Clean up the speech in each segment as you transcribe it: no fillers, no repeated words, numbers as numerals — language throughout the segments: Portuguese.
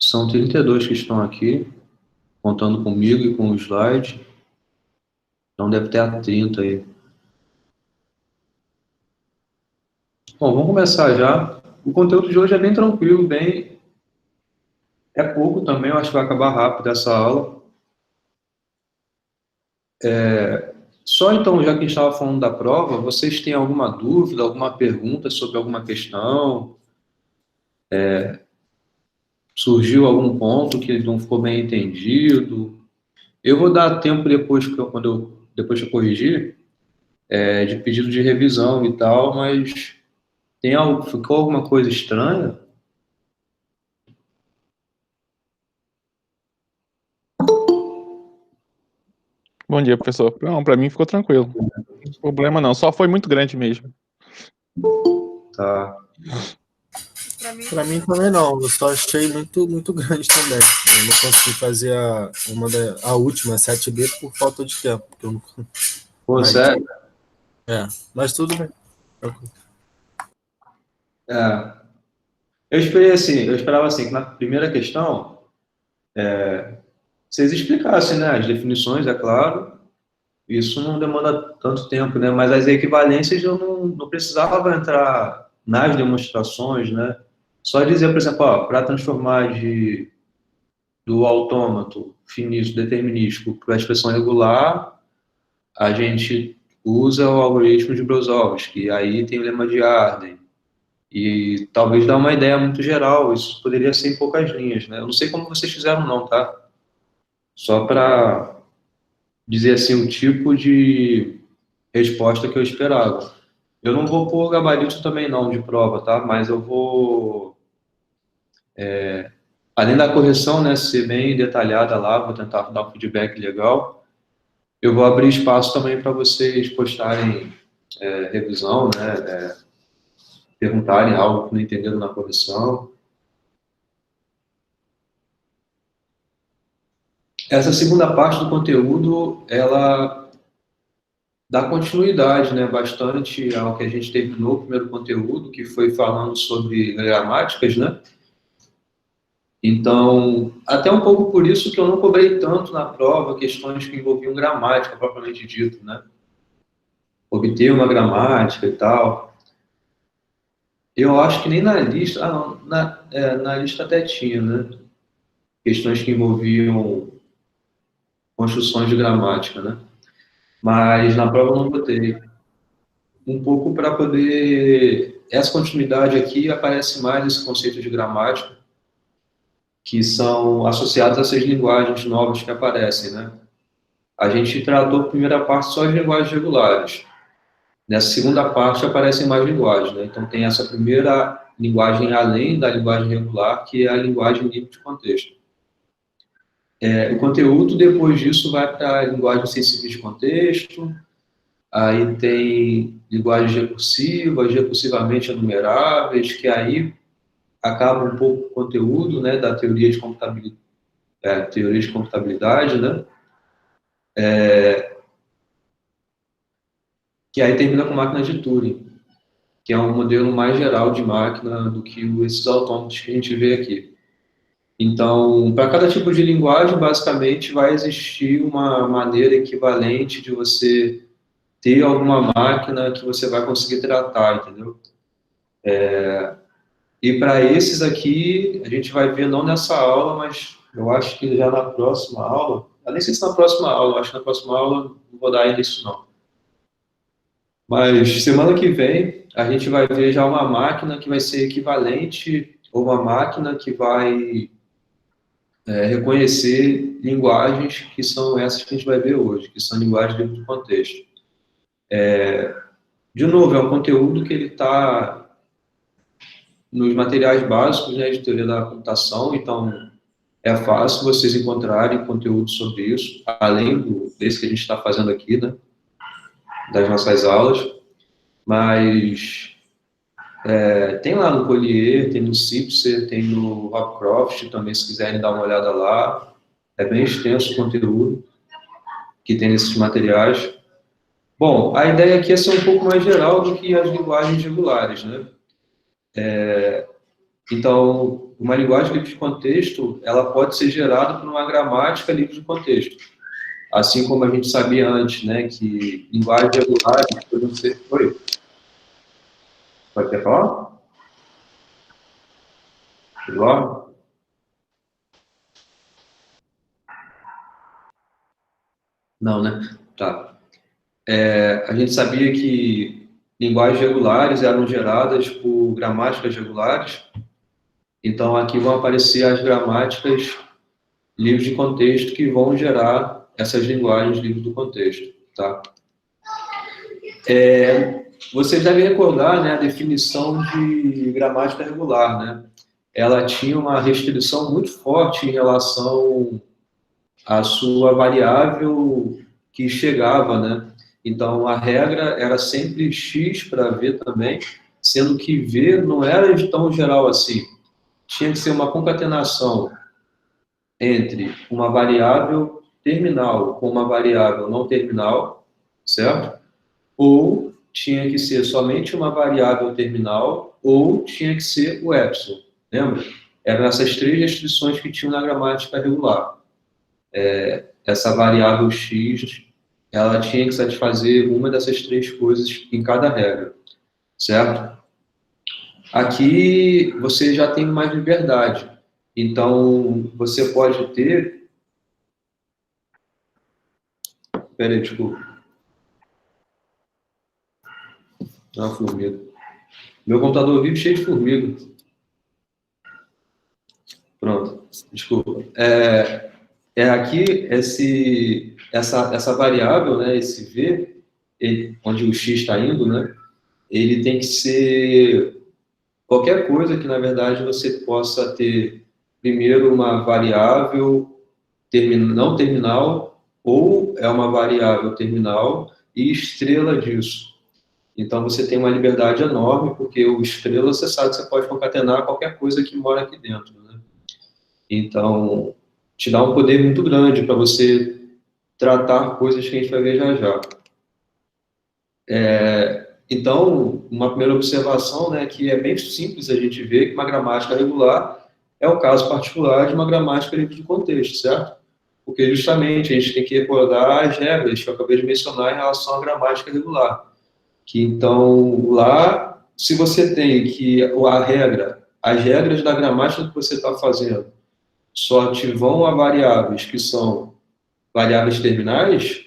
São 32 que estão aqui, contando comigo e com o slide. Então deve ter a 30 aí. Bom, vamos começar já. O conteúdo de hoje é bem tranquilo, bem... É pouco também, eu acho que vai acabar rápido essa aula. Só então, já que a gente estava falando da prova, vocês têm alguma dúvida, alguma pergunta sobre alguma questão? Surgiu algum ponto que não ficou bem entendido? Eu vou dar tempo depois depois que eu corrigir, de pedido de revisão e tal, mas ficou alguma coisa estranha? Bom dia, professor. Não, para mim ficou tranquilo. Não tem problema não, só foi muito grande mesmo. Tá. Para mim também não, eu só achei muito grande também. Eu não consegui fazer a última, 7B, por falta de tempo. Porque eu não... Pô, sério? Mas tudo bem. Eu esperava assim, que na primeira questão, vocês explicassem, né, as definições, é claro, isso não demanda tanto tempo, né, mas as equivalências eu não precisava entrar nas demonstrações, né, só dizer, por exemplo, para transformar do autômato finito determinístico para a expressão regular, a gente usa o algoritmo de Brozovsky, aí tem o lema de Arden, e talvez dá uma ideia muito geral, isso poderia ser em poucas linhas, né? Eu não sei como vocês fizeram não, tá? Só para dizer assim o tipo de resposta que eu esperava. Eu não vou pôr gabarito também não de prova, tá? Mas eu vou, além da correção, né, ser bem detalhada lá, vou tentar dar um feedback legal. Eu vou abrir espaço também para vocês postarem revisão, né, perguntarem algo que não entenderam na correção. Essa segunda parte do conteúdo, ela dá continuidade, né, bastante ao que a gente terminou o primeiro conteúdo, que foi falando sobre gramáticas, né? Então, até um pouco por isso que eu não cobrei tanto na prova questões que envolviam gramática, propriamente dito, né? Obter uma gramática e tal. Eu acho que nem na lista, não, na lista até tinha, né? Questões que envolviam construções de gramática, né? Mas na prova eu não botei. Um pouco para poder... Essa continuidade aqui aparece mais esse conceito de gramática, que são associados a essas linguagens novas que aparecem, né? A gente tratou a primeira parte só as linguagens regulares. Nessa segunda parte aparecem mais linguagens, né? Então tem essa primeira linguagem além da linguagem regular, que é a linguagem livre de contexto. O conteúdo, depois disso, vai para a linguagem sensível de contexto, aí tem linguagens recursivas, recursivamente enumeráveis, que aí acaba um pouco o conteúdo, né, da teoria de computabilidade, né, que aí termina com máquina de Turing, que é um modelo mais geral de máquina do que esses autômatos que a gente vê aqui. Então, para cada tipo de linguagem, basicamente, vai existir uma maneira equivalente de você ter alguma máquina que você vai conseguir tratar, entendeu? E para esses aqui, a gente vai ver não nessa aula, mas eu acho que já na próxima aula, eu nem sei se na próxima aula, eu acho que na próxima aula não vou dar ainda isso não. Mas semana que vem, a gente vai ver já uma máquina que vai ser equivalente, ou uma máquina que vai reconhecer linguagens que são essas que a gente vai ver hoje, que são linguagens dentro do contexto. De novo, é um conteúdo que ele está nos materiais básicos, né, de teoria da computação, então é fácil vocês encontrarem conteúdo sobre isso, além desse que a gente está fazendo aqui, né, das nossas aulas, mas tem lá no Collier, tem no Cipser, tem no Hopcroft também, se quiserem dar uma olhada lá, é bem extenso o conteúdo que tem nesses materiais. Bom, a ideia aqui é ser um pouco mais geral do que as linguagens regulares, né? Então, uma linguagem livre de contexto, ela pode ser gerada por uma gramática livre de contexto. Assim como a gente sabia antes, né, que linguagem regular podem ser... Oi? Pode ter falar? Eduardo? Não, né? Tá. A gente sabia que linguagens regulares eram geradas por gramáticas regulares. Então, aqui vão aparecer as gramáticas livres de contexto que vão gerar essas linguagens livres do contexto, tá? Vocês devem recordar, né, a definição de gramática regular, né? Ela tinha uma restrição muito forte em relação à sua variável que chegava, né? Então, a regra era sempre x para v também, sendo que v não era tão geral assim. Tinha que ser uma concatenação entre uma variável terminal com uma variável não terminal, certo? Ou tinha que ser somente uma variável terminal, ou tinha que ser o epsilon, lembra? Eram essas três restrições que tinham na gramática regular. Essa variável x, ela tinha que satisfazer uma dessas três coisas em cada regra, certo? Aqui você já tem mais liberdade. Então, você pode ter... Peraí, desculpa. Uma formiga. Meu computador vive cheio de formiga. Pronto, desculpa. Aqui, essa variável, né, esse v, onde o x está indo, né, ele tem que ser qualquer coisa que, na verdade, você possa ter, primeiro, uma variável não terminal, ou é uma variável terminal e estrela disso. Então, você tem uma liberdade enorme, porque o estrela, você sabe que você pode concatenar qualquer coisa que mora aqui dentro, né? Então, te dá um poder muito grande para você tratar coisas que a gente vai ver já já. Então, uma primeira observação, né, que é bem simples a gente ver que uma gramática regular é o caso particular de uma gramática livre de contexto, certo? Porque justamente a gente tem que recordar as regras que eu acabei de mencionar em relação à gramática regular. Que então, lá, se você tem que as regras da gramática que você está fazendo só te vão a variáveis que são variáveis terminais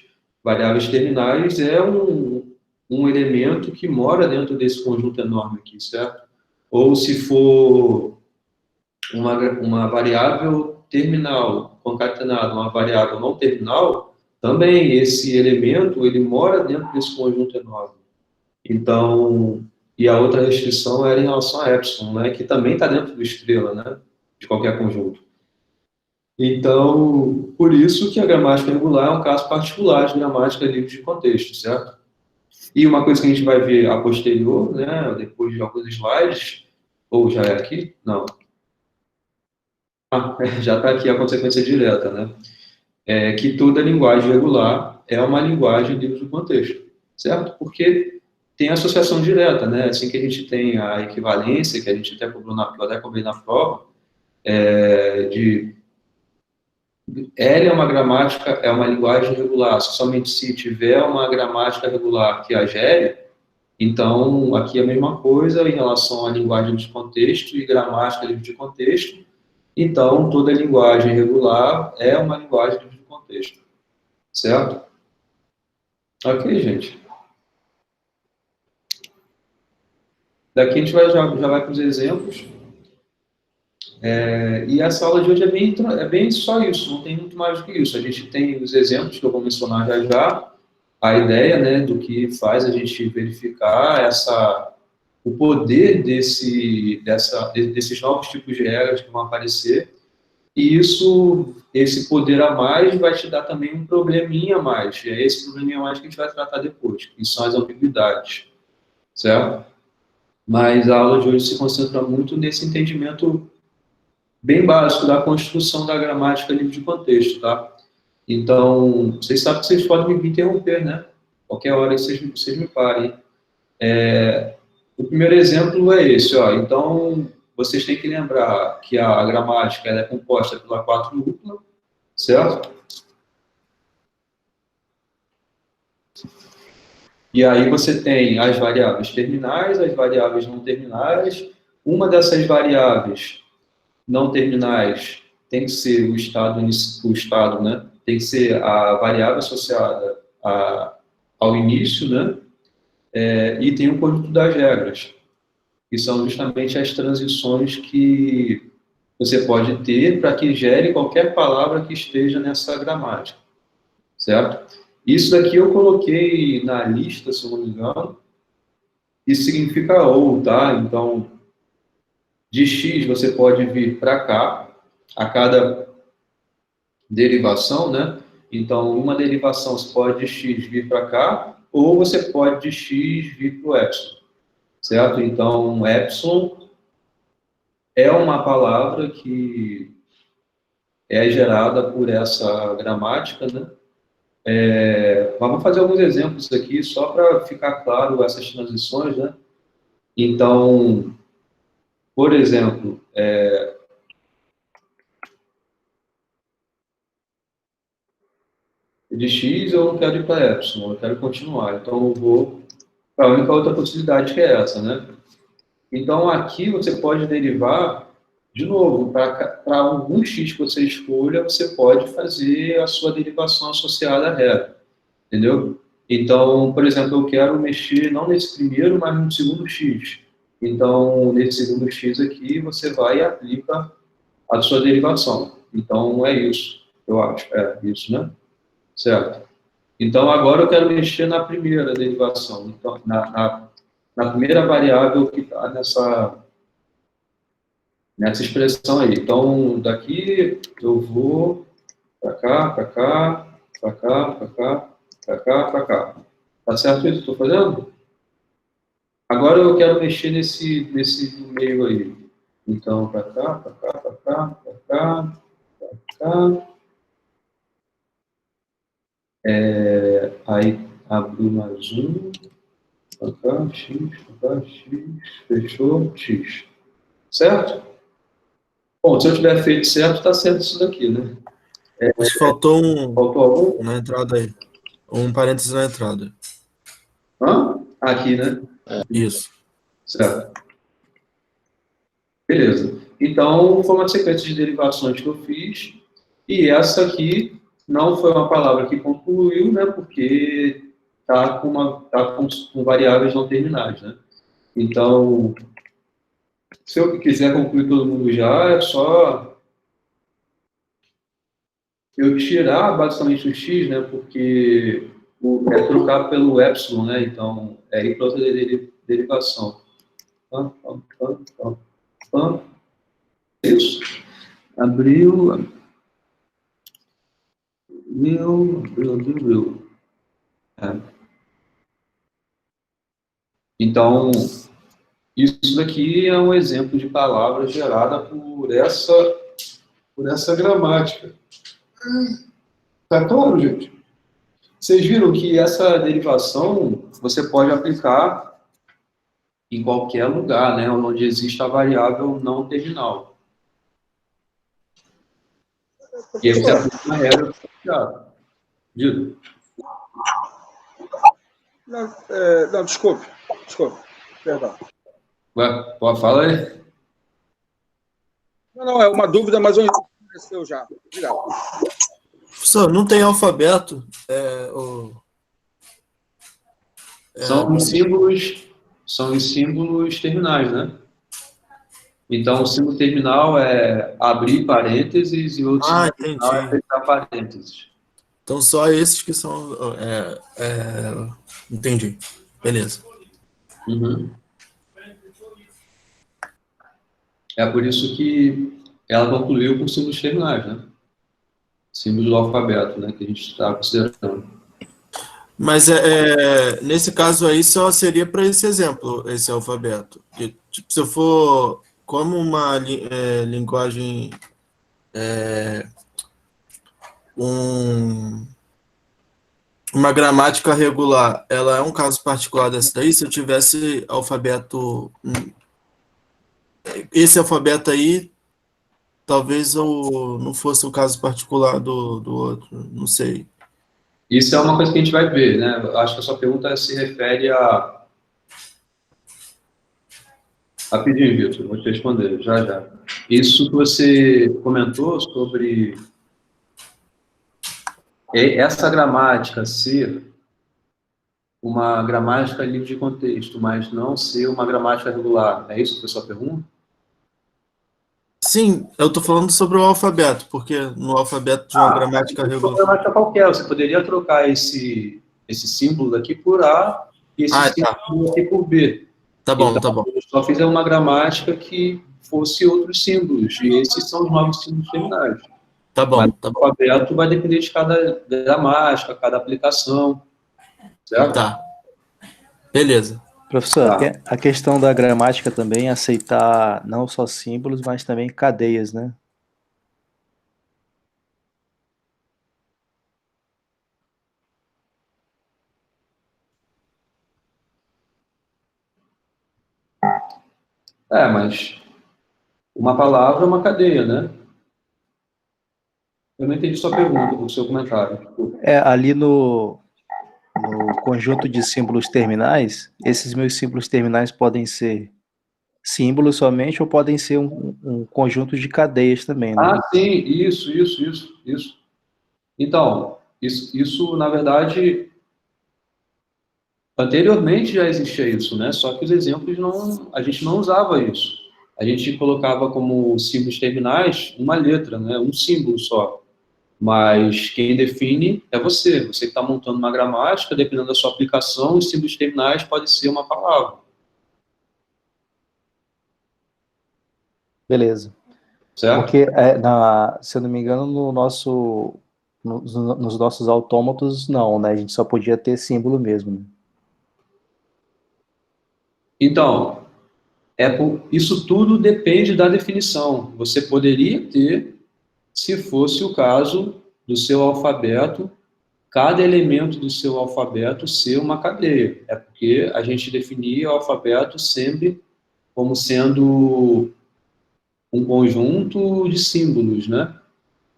é um elemento que mora dentro desse conjunto enorme aqui, certo? Ou se for uma variável terminal concatenada, uma variável não terminal, também esse elemento, ele mora dentro desse conjunto enorme. Então, e a outra restrição era em relação a epsilon, né, que também está dentro do estrela, né, de qualquer conjunto. Então, por isso que a gramática regular é um caso particular de gramática livre de contexto, certo? E uma coisa que a gente vai ver a posterior, né, depois de alguns slides, ou já é aqui? Não. Já está aqui a consequência direta, né? Que toda linguagem regular é uma linguagem livre de contexto, certo? Porque tem associação direta, né? Assim que a gente tem a equivalência, que a gente até cobrei na prova, L é uma gramática, é uma linguagem regular, somente se tiver uma gramática regular que a gere, então aqui é a mesma coisa em relação à linguagem de contexto e gramática livre de contexto. Então, toda linguagem regular é uma linguagem livre de contexto, certo? Ok, gente. Daqui a gente já vai para os exemplos. E essa aula de hoje é bem só isso, não tem muito mais do que isso. A gente tem os exemplos que eu vou mencionar já já, a ideia, né, do que faz a gente verificar o poder desses novos tipos de regras que vão aparecer, e esse poder a mais vai te dar também um probleminha a mais, e é esse probleminha a mais que a gente vai tratar depois, que são as ambiguidades, certo? Mas a aula de hoje se concentra muito nesse entendimento bem básico da construção da gramática livre de contexto, tá? Então, vocês sabem que vocês podem me interromper, né? Qualquer hora que vocês me parem. O primeiro exemplo é esse, ó. Então, vocês têm que lembrar que a gramática ela é composta pela quádrupla, certo? E aí você tem as variáveis terminais, as variáveis não terminais. Uma dessas variáveis não terminais tem que ser o estado, né? Tem que ser a variável associada ao início, né? E tem o conjunto das regras, que são justamente as transições que você pode ter para que gere qualquer palavra que esteja nessa gramática, certo? Isso daqui eu coloquei na lista, se eu não me engano, isso significa ou, tá? Então, de x você pode vir para cá, a cada derivação, né? Então, uma derivação você pode de x vir para cá, ou você pode de x vir para o epsilon, certo? Então, epsilon é uma palavra que é gerada por essa gramática, né? Vamos fazer alguns exemplos aqui, só para ficar claro essas transições, né? Então, por exemplo, de x eu não quero ir para epsilon, eu quero continuar. Então, eu vou para a única outra possibilidade que é essa, né? Então, aqui você pode derivar, de novo, para algum x que você escolha, você pode fazer a sua derivação associada à regra, entendeu? Então, por exemplo, eu quero mexer não nesse primeiro, mas no segundo x. Então, nesse segundo x aqui, você vai e aplica a sua derivação. Então, é isso, eu acho. É isso, né? Certo. Então, agora eu quero mexer na primeira derivação. Então, na primeira variável que está nessa expressão aí. Então, daqui eu vou para cá, para cá, para cá, para cá, para cá, para cá. Tá certo isso que eu estou fazendo? Agora eu quero mexer nesse meio aí. Então, para cá, para cá, para cá, para cá, para cá. Aí, abriu mais um. Para cá, x, fechou, x. Certo? Bom, se eu tiver feito certo, está certo isso daqui, né? Mas faltou Faltou algum? na entrada aí. Um parênteses na entrada. Aqui, né? Isso. Certo. Beleza. Então, foi uma sequência de derivações que eu fiz. E essa aqui não foi uma palavra que concluiu, né? Porque está com variáveis não terminais, né? Então, se eu quiser concluir todo mundo já, é só eu tirar basicamente o x, né? Porque é trocar pelo epsilon, né? Então, é ir para outra derivação. Isso. Abriu. Então, isso daqui é um exemplo de palavra gerada por essa gramática. Tá claro, gente? Vocês viram que essa derivação você pode aplicar em qualquer lugar, né, onde existe a variável não terminal. E aí você aplica uma regra associada. Dito? Não, desculpe. Perdão. Fala aí. Não, é uma dúvida, mas eu apareceu já. Obrigado. Professor, não tem alfabeto? São os símbolos terminais, né? Então, o símbolo terminal é abrir parênteses e o outro símbolo terminal é fechar parênteses. Então, só esses que são... Entendi. Beleza. Uhum. É por isso que ela concluiu com símbolos terminais, né? Símbolos do alfabeto, né? Que a gente está considerando. Mas nesse caso aí só seria para esse exemplo, esse alfabeto. E, tipo, se eu for como uma linguagem, uma gramática regular, ela é um caso particular dessa daí, se eu tivesse alfabeto esse alfabeto aí, talvez não fosse o caso particular do outro, não sei. Isso é uma coisa que a gente vai ver, né? Acho que a sua pergunta se refere a... Rapidinho, Vitor, vou te responder, já, já. Isso que você comentou sobre essa gramática ser uma gramática livre de contexto, mas não ser uma gramática regular. É isso que foi a sua pergunta? Sim, eu estou falando sobre o alfabeto, porque no alfabeto de uma gramática Uma regular... gramática qualquer, você poderia trocar esse símbolo daqui por A e esse símbolo aqui por B. Tá bom, Então, tá bom. eu só fiz uma gramática que fosse outros símbolos, e esses são os novos símbolos terminais. Tá bom, Mas tá o bom. alfabeto vai depender de cada gramática, cada aplicação, certo? Tá. Beleza. Professor, Tá. a questão da gramática também é aceitar não só símbolos, mas também cadeias, né? Mas uma palavra é uma cadeia, né? Eu não entendi sua pergunta, o seu comentário. Ali no conjunto de símbolos terminais, esses meus símbolos terminais podem ser símbolos somente ou podem ser um conjunto de cadeias também, né? Ah, sim, isso. Então, isso, na verdade, anteriormente já existia isso, né? Só que os exemplos a gente não usava isso. A gente colocava como símbolos terminais uma letra, né? Um símbolo só. Mas quem define é você. Você que está montando uma gramática, dependendo da sua aplicação, os símbolos terminais podem ser uma palavra. Beleza. Certo? Porque, se eu não me engano, nos nossos autômatos, não, né? A gente só podia ter símbolo mesmo, né? Então, isso tudo depende da definição. Você poderia ter, se fosse o caso do seu alfabeto, cada elemento do seu alfabeto ser uma cadeia. É porque a gente definia o alfabeto sempre como sendo um conjunto de símbolos, né?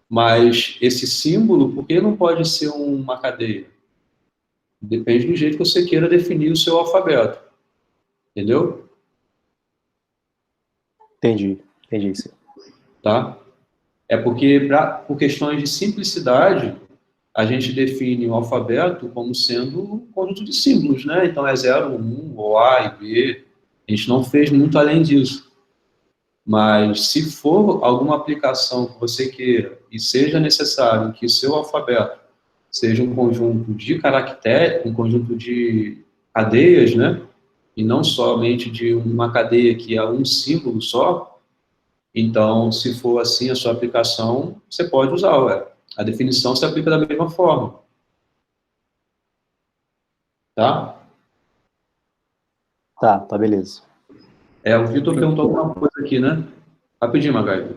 Mas esse símbolo, por que não pode ser uma cadeia? Depende do jeito que você queira definir o seu alfabeto. Entendeu? Entendi, sim. Tá? É porque, por questões de simplicidade, a gente define o alfabeto como sendo um conjunto de símbolos, né? Então é 0, 1, ou A e B. A gente não fez muito além disso. Mas se for alguma aplicação que você queira e seja necessário que seu alfabeto seja um conjunto de caracteres, um conjunto de cadeias, né? E não somente de uma cadeia que é um símbolo só, então, se for assim a sua aplicação, você pode usar, a definição se aplica da mesma forma. Tá? Tá, beleza. O Vitor perguntou alguma coisa aqui, né? Rapidinho, Magai.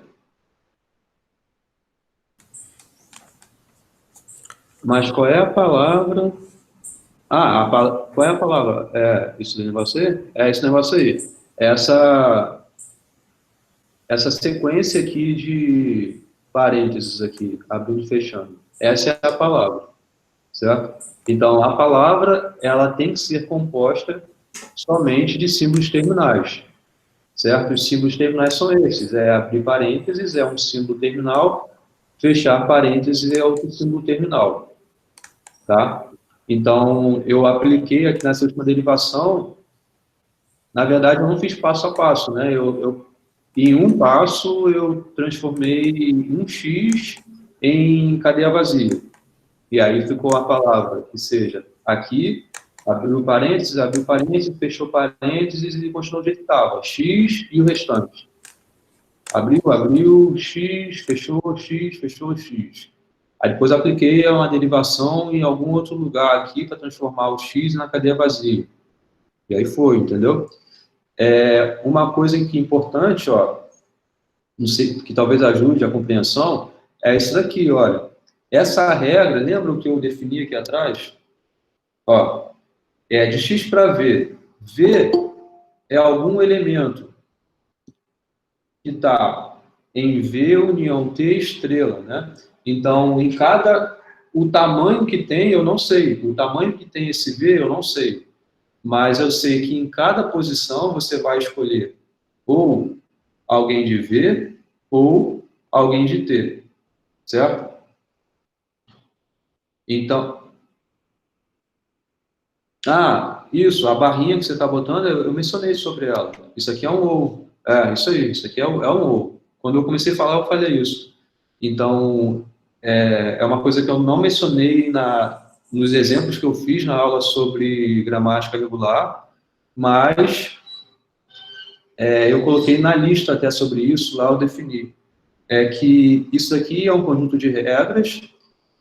Mas qual é a palavra? Qual é a palavra? Isso negócio aí? Esse negócio aí. Essa sequência aqui de parênteses aqui, abrindo e fechando. Essa é a palavra, certo? Então, a palavra, ela tem que ser composta somente de símbolos terminais, certo? Os símbolos terminais são esses, abrir parênteses é um símbolo terminal, fechar parênteses é outro símbolo terminal, tá? Então, eu apliquei aqui nessa última derivação, na verdade, eu não fiz passo a passo, né? Em um passo, eu transformei um X em cadeia vazia. E aí ficou a palavra que seja aqui, abriu parênteses, fechou parênteses e continuou do jeito que estava. X e o restante. Abriu, X, fechou, X. Aí depois apliquei uma derivação em algum outro lugar aqui para transformar o X na cadeia vazia. E aí foi, entendeu? Uma coisa que é importante, não sei, que talvez ajude a compreensão, é isso daqui, olha. Essa regra, lembra o que eu defini aqui atrás? É de X para V. V é algum elemento que está em V união T estrela, né? Então, o tamanho que tem, eu não sei. O tamanho que tem esse V, eu não sei. Mas eu sei que em cada posição você vai escolher ou alguém de V ou alguém de T, certo? Então, isso, a barrinha que você está botando, eu mencionei sobre ela. Isso aqui é um ovo. Isso aí, isso aqui é um ovo. Quando eu comecei a falar, eu falei isso. Então, é uma coisa que eu não mencionei nos exemplos que eu fiz na aula sobre gramática regular, mas eu coloquei na lista até sobre isso, lá eu defini. É que isso aqui é um conjunto de regras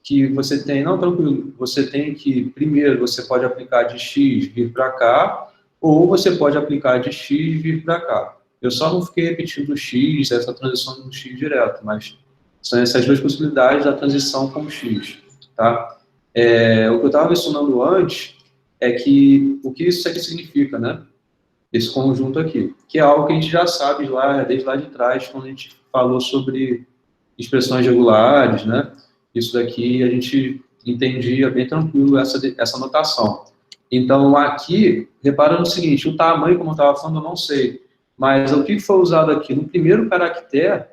que você tem, não, tranquilo, você tem que, primeiro, você pode aplicar de X vir para cá, ou você pode aplicar de X vir para cá. Eu só não fiquei repetindo o X, essa transição do X direto, mas são essas duas possibilidades da transição com o X, tá? O que eu estava mencionando antes é que o que isso aqui significa, né? Esse conjunto aqui, que é algo que a gente já sabe desde lá de trás, quando a gente falou sobre expressões regulares, né? Isso daqui a gente entendia bem tranquilo essa notação. Então, aqui, repara no seguinte, o tamanho, como eu estava falando, eu não sei, mas o que foi usado aqui? No primeiro caractere,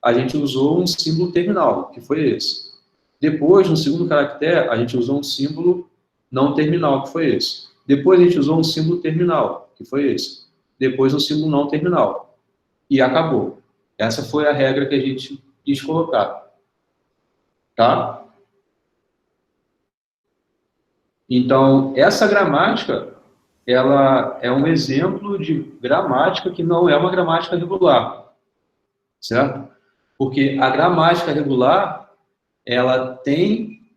a gente usou um símbolo terminal, que foi esse. Depois, no segundo caractere, a gente usou um símbolo não terminal, que foi esse. Depois, a gente usou um símbolo terminal, que foi esse. Depois, um símbolo não terminal. E acabou. Essa foi a regra que a gente quis colocar. Tá? Então, essa gramática, ela é um exemplo de gramática que não é uma gramática regular, certo? Porque a gramática regular, ela tem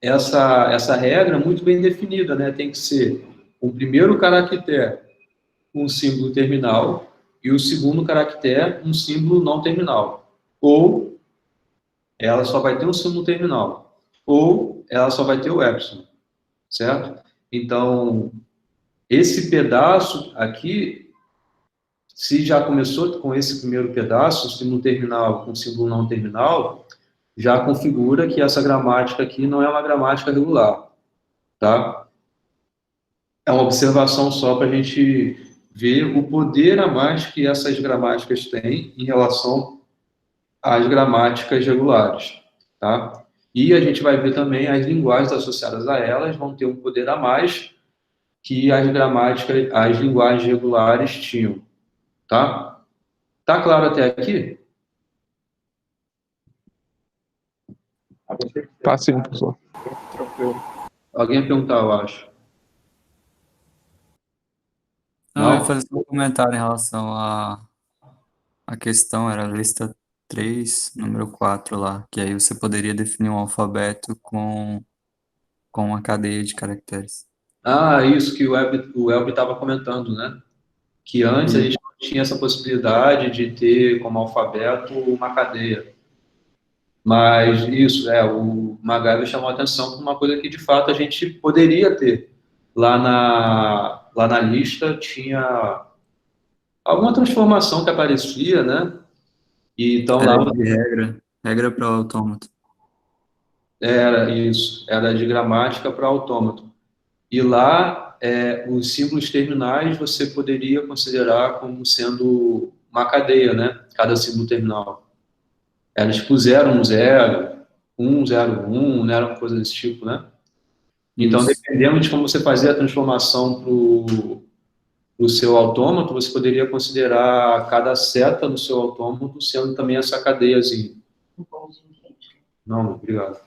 essa regra muito bem definida, né? Tem que ser o primeiro caractere um símbolo terminal e o segundo caractere um símbolo não terminal. Ou ela só vai ter um símbolo terminal, ou ela só vai ter o epsilon, certo? Então, esse pedaço aqui, se já começou com esse primeiro pedaço, símbolo terminal com símbolo não terminal, já configura que essa gramática aqui não é uma gramática regular, tá? É uma observação só para a gente ver o poder a mais que essas gramáticas têm em relação às gramáticas regulares, tá? E a gente vai ver também as linguagens associadas a elas vão ter um poder a mais que as gramáticas, as linguagens regulares tinham, tá? Tá claro até aqui? Tá sim, professor. Tranquilo. Alguém ia perguntar, eu acho. Não, eu ia fazer um comentário em relação à questão, era a lista 3, número 4 lá, que aí você poderia definir um alfabeto com uma cadeia de caracteres. Isso que o Elber estava comentando, né? Que antes a gente não tinha essa possibilidade de ter como alfabeto uma cadeia. Mas isso, o MacGyver chamou a atenção para uma coisa que, de fato, a gente poderia ter. Lá na lista tinha alguma transformação que aparecia, né? E então lá... Regra para o autômato. Era isso, era de gramática para autômato. E lá, os símbolos terminais você poderia considerar como sendo uma cadeia, né? Cada símbolo terminal. Era tipo 0, 1, 0, 1, 0, 1, né? Era uma coisa desse tipo, né? Então, dependendo de como você fazia a transformação para o seu autômato, você poderia considerar cada seta no seu autômato sendo também essa cadeiazinha. Não, obrigado.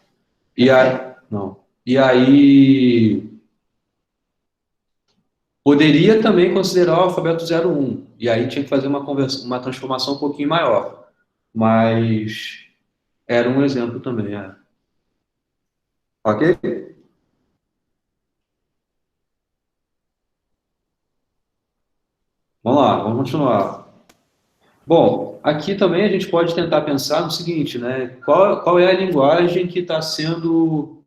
E aí, poderia também considerar o alfabeto 01, e aí tinha que fazer uma transformação um pouquinho maior, mas era um exemplo também, Ok? Vamos lá, vamos continuar. Bom, aqui também a gente pode tentar pensar no seguinte, né? Qual é a linguagem que está sendo...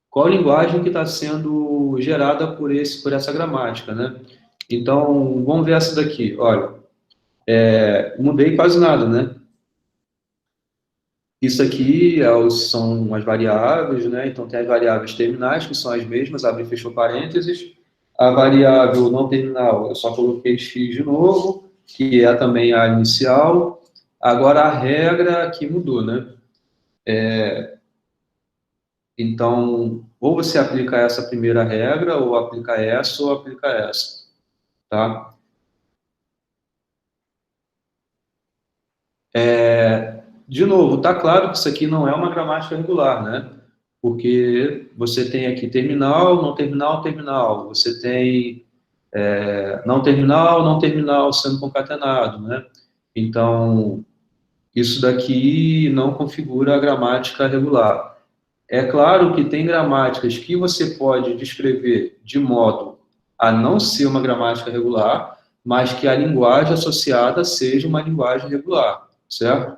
Qual a linguagem que está sendo gerada por essa gramática, né? Então, vamos ver essa daqui. Olha, mudei quase nada, né? Isso aqui são as variáveis, né? Então, tem as variáveis terminais, que são as mesmas, abre e fechou parênteses. A variável não terminal, eu só coloquei x de novo, que é também a inicial. Agora, a regra aqui mudou, né? Então, ou você aplica essa primeira regra, ou aplica essa, tá? De novo, tá claro que isso aqui não é uma gramática regular, né? Porque você tem aqui terminal, não terminal, terminal. Você tem não terminal, não terminal sendo concatenado, né? Então, isso daqui não configura a gramática regular. É claro que tem gramáticas que você pode descrever de modo a não ser uma gramática regular, mas que a linguagem associada seja uma linguagem regular, certo?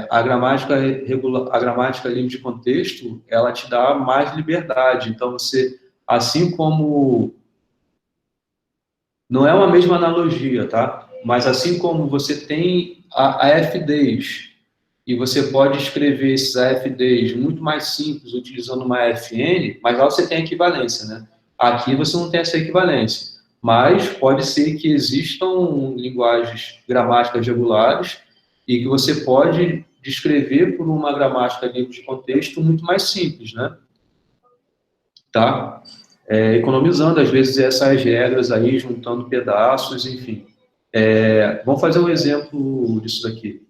A gramática regular, a gramática livre de contexto, ela te dá mais liberdade. Então, você, assim como não é uma mesma analogia, tá? Mas assim como você tem AFDs e você pode escrever esses AFDs muito mais simples utilizando uma FN, mas lá você tem a equivalência, né? Aqui você não tem essa equivalência, mas pode ser que existam linguagens gramáticas regulares e que você pode descrever por uma gramática livre de contexto muito mais simples, né? Tá? Economizando, às vezes, essas regras aí, juntando pedaços, enfim. Vamos fazer um exemplo disso daqui,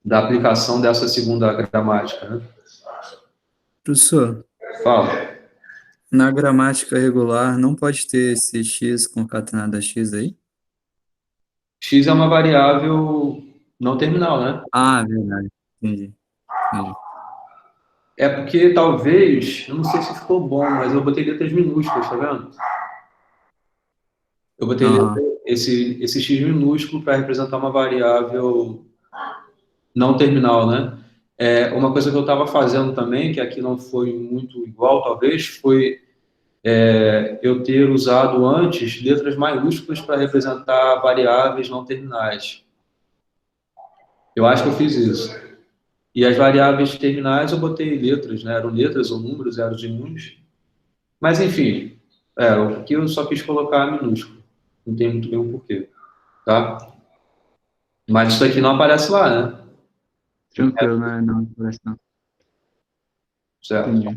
da aplicação dessa segunda gramática, né? Professor, Fala. na gramática regular não pode ter esse x concatenado a x aí? X é uma variável não terminal, né? Ah, verdade. Entendi. É porque talvez, eu não sei se ficou bom, mas eu botei letras minúsculas, tá vendo? Eu botei esse x minúsculo para representar uma variável não terminal, né? Uma coisa que eu estava fazendo também, que aqui não foi muito igual, talvez, foi eu ter usado antes letras maiúsculas para representar variáveis não terminais. Eu acho que eu fiz isso. E as variáveis terminais eu botei letras, né? Eram letras ou números, zeros e uns. Mas, enfim, aqui eu só quis colocar minúsculo. Não tem muito bem o porquê, tá? Mas isso aqui não aparece lá, né? Tranquilo, né? Não parece não. Certo. Entendi.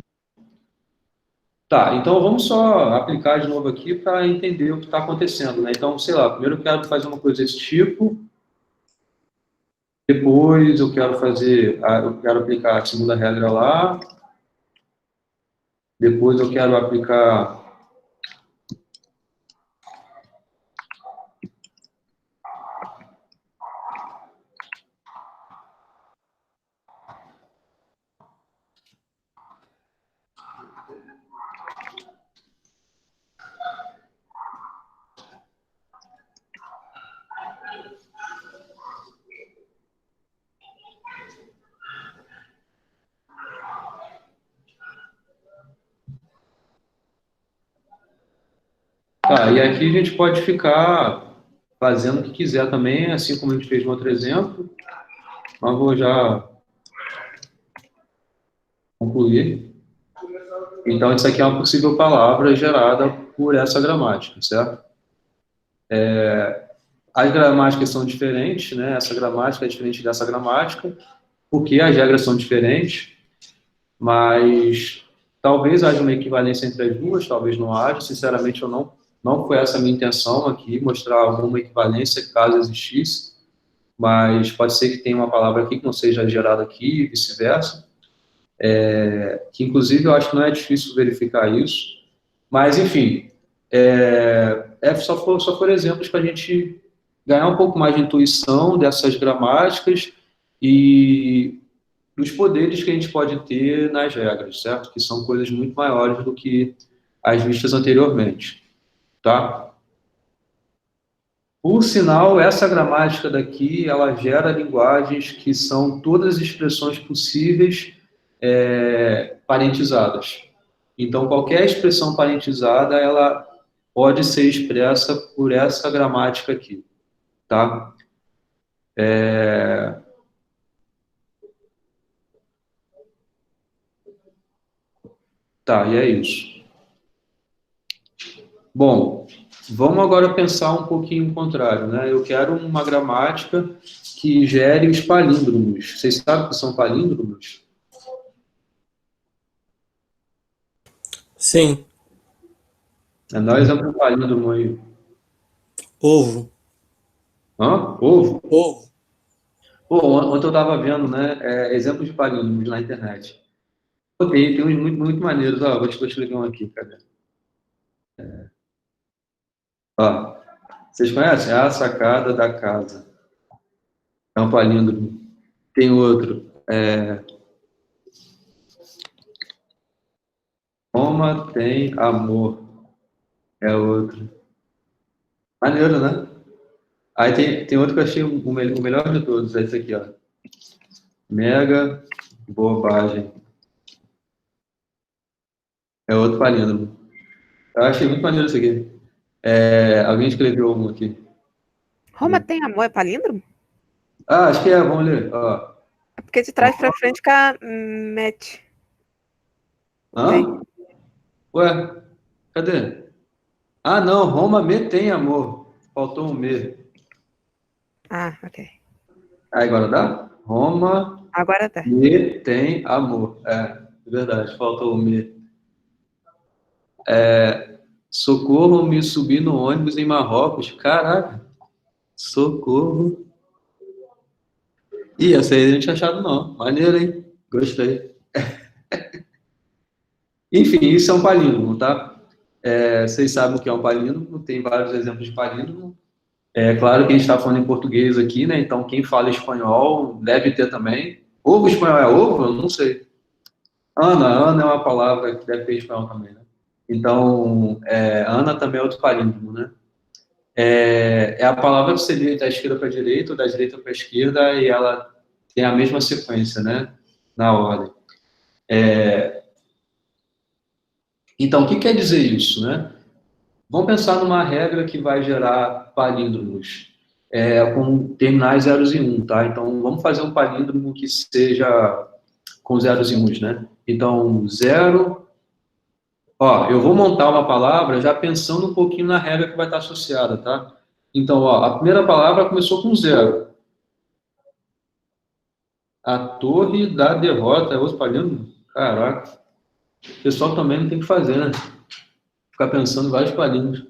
Tá, então vamos só aplicar de novo aqui para entender o que está acontecendo, né? Então, sei lá, primeiro eu quero fazer uma coisa desse tipo, depois eu quero aplicar a segunda regra lá, depois eu quero aplicar e aqui a gente pode ficar fazendo o que quiser também, assim como a gente fez no outro exemplo. Mas vou já concluir. Então, isso aqui é uma possível palavra gerada por essa gramática, certo? As gramáticas são diferentes, né? Essa gramática é diferente dessa gramática, porque as regras são diferentes, mas talvez haja uma equivalência entre as duas, talvez não haja. Sinceramente, não foi essa a minha intenção aqui, mostrar alguma equivalência caso existisse, mas pode ser que tenha uma palavra aqui que não seja gerada aqui e vice-versa, que inclusive eu acho que não é difícil verificar isso, mas enfim, só foram exemplos para a gente ganhar um pouco mais de intuição dessas gramáticas e dos poderes que a gente pode ter nas regras, certo? Que são coisas muito maiores do que as vistas anteriormente, tá? Por sinal, essa gramática daqui, ela gera linguagens que são todas as expressões possíveis parentizadas. Então, qualquer expressão parentizada, ela pode ser expressa por essa gramática aqui, tá? Tá, e é isso. Bom, vamos agora pensar um pouquinho o contrário, né? Eu quero uma gramática que gere os palíndromos. Vocês sabem o que são palíndromos? Sim. Dá um exemplo de um palíndromo aí. Ovo. Hã? Ovo? Ovo. Pô, ontem eu estava vendo, né, exemplos de palíndromos na internet. Pô, tem uns muito maneiros. Ó, vou te explicar um aqui, cadê? Ó, vocês conhecem? A sacada da casa. É um palíndromo. Tem outro. Roma tem amor. É outro. Maneiro, né? Aí tem outro que eu achei o melhor de todos. É esse aqui, ó. Mega bobagem. É outro palíndromo. Eu achei muito maneiro isso aqui. Alguém escreveu um aqui. Roma tem amor, é palíndromo? Ah, acho que é, vamos ler. Ó. É porque de trás pra frente fica mete. Hã? Ué, cadê? Ah, não, Roma me tem amor. Faltou um me. Ah, ok. Aí agora dá? Roma Agora tá. me tem amor. É verdade, faltou o me. Socorro, me subi no ônibus em Marrocos. Caraca. Socorro. Ih, essa aí a gente tinha achado não. Maneiro, hein? Gostei. Enfim, isso é um palíndromo, tá? Vocês sabem o que é um palíndromo, tem vários exemplos de palíndromo. É claro que a gente está falando em português aqui, né? Então, quem fala espanhol deve ter também. Ovo espanhol é ovo? Eu não sei. Ana é uma palavra que deve ter espanhol também, né? Então, Ana também é outro palíndromo, né? É a palavra que você lê da esquerda para a direita ou da direita para a esquerda e ela tem a mesma sequência, né? Na ordem. Então, o que quer dizer isso, né? Vamos pensar numa regra que vai gerar palíndromos com terminais zeros e 1, tá? Então, vamos fazer um palíndromo que seja com zeros e 1, né? Então, 0... Ó, eu vou montar uma palavra já pensando um pouquinho na regra que vai estar associada, tá? Então, ó, a primeira palavra começou com 0. A torre da derrota é outro palíndromo? Caraca. O pessoal também não tem o que fazer, né? Ficar pensando em vários palíndromos.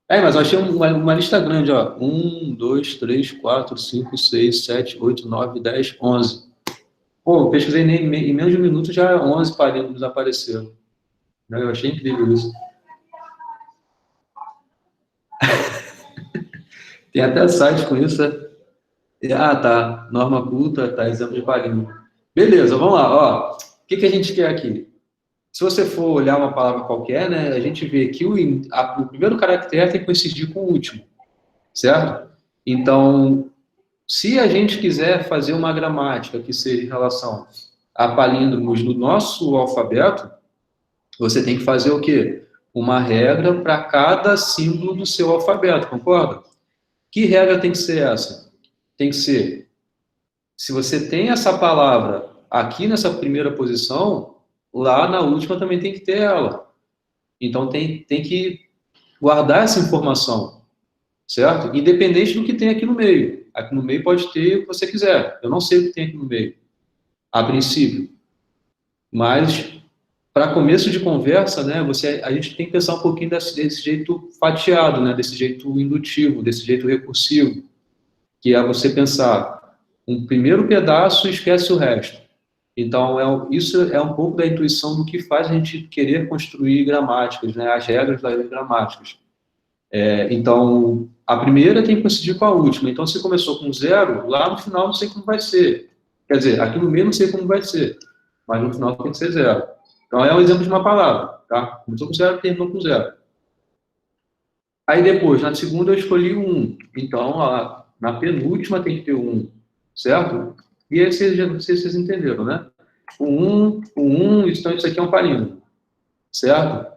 Mas eu achei uma lista grande, ó. 1, 2, 3, 4, 5, 6, 7, 8, 9, 10, 11. Pô, eu pesquisei em menos de um minuto, já 11 palíndromos apareceram. Eu achei incrível isso. Tem até site com isso, né? Ah, tá. Norma culta, tá. Exemplo de palíndromo. Beleza, vamos lá. Ó, o que a gente quer aqui? Se você for olhar uma palavra qualquer, né, a gente vê que o primeiro caractere tem que coincidir com o último, certo? Então, se a gente quiser fazer uma gramática que seja em relação a palíndromos no nosso alfabeto, você tem que fazer o quê? Uma regra para cada símbolo do seu alfabeto, concorda? Que regra tem que ser essa? Tem que ser, se você tem essa palavra aqui nessa primeira posição, lá na última também tem que ter ela. Então, tem que guardar essa informação, certo? Independente do que tem aqui no meio. Aqui no meio pode ter o que você quiser. Eu não sei o que tem aqui no meio, a princípio. Mas, para começo de conversa, né, a gente tem que pensar um pouquinho desse jeito fatiado, né, desse jeito indutivo, desse jeito recursivo, que é você pensar um primeiro pedaço e esquece o resto. Então, isso é um pouco da intuição do que faz a gente querer construir gramáticas, né, as regras das gramáticas. Então, a primeira tem que coincidir com a última. Então, se começou com 0, lá no final não sei como vai ser. Quer dizer, aqui no meio não sei como vai ser, mas no final tem que ser 0. Então, é um exemplo de uma palavra, tá? Começou com 0, terminou com 0. Aí depois, na segunda eu escolhi 1. Então, na penúltima tem que ter 1, certo? E aí vocês entenderam, né? O 1, então isso aqui é um palíndromo, certo?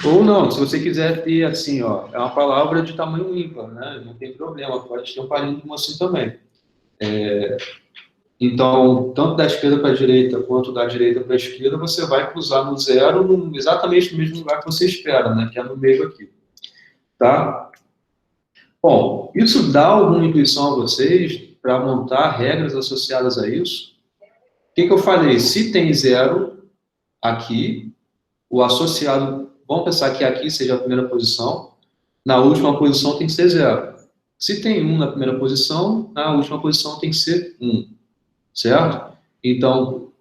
Ou não, se você quiser ter assim, ó, é uma palavra de tamanho ímpar, né? Não tem problema, pode ter um palíndromo assim também. Então, tanto da esquerda para a direita quanto da direita para a esquerda, você vai cruzar no zero exatamente no mesmo lugar que você espera, né? Que é no meio aqui. Tá? Bom, isso dá alguma intuição a vocês para montar regras associadas a isso? O que eu falei? Se tem zero aqui, o associado, vamos pensar que aqui seja a primeira posição, na última posição tem que ser zero. Se tem 1 na primeira posição, na última posição tem que ser 1, certo? Então,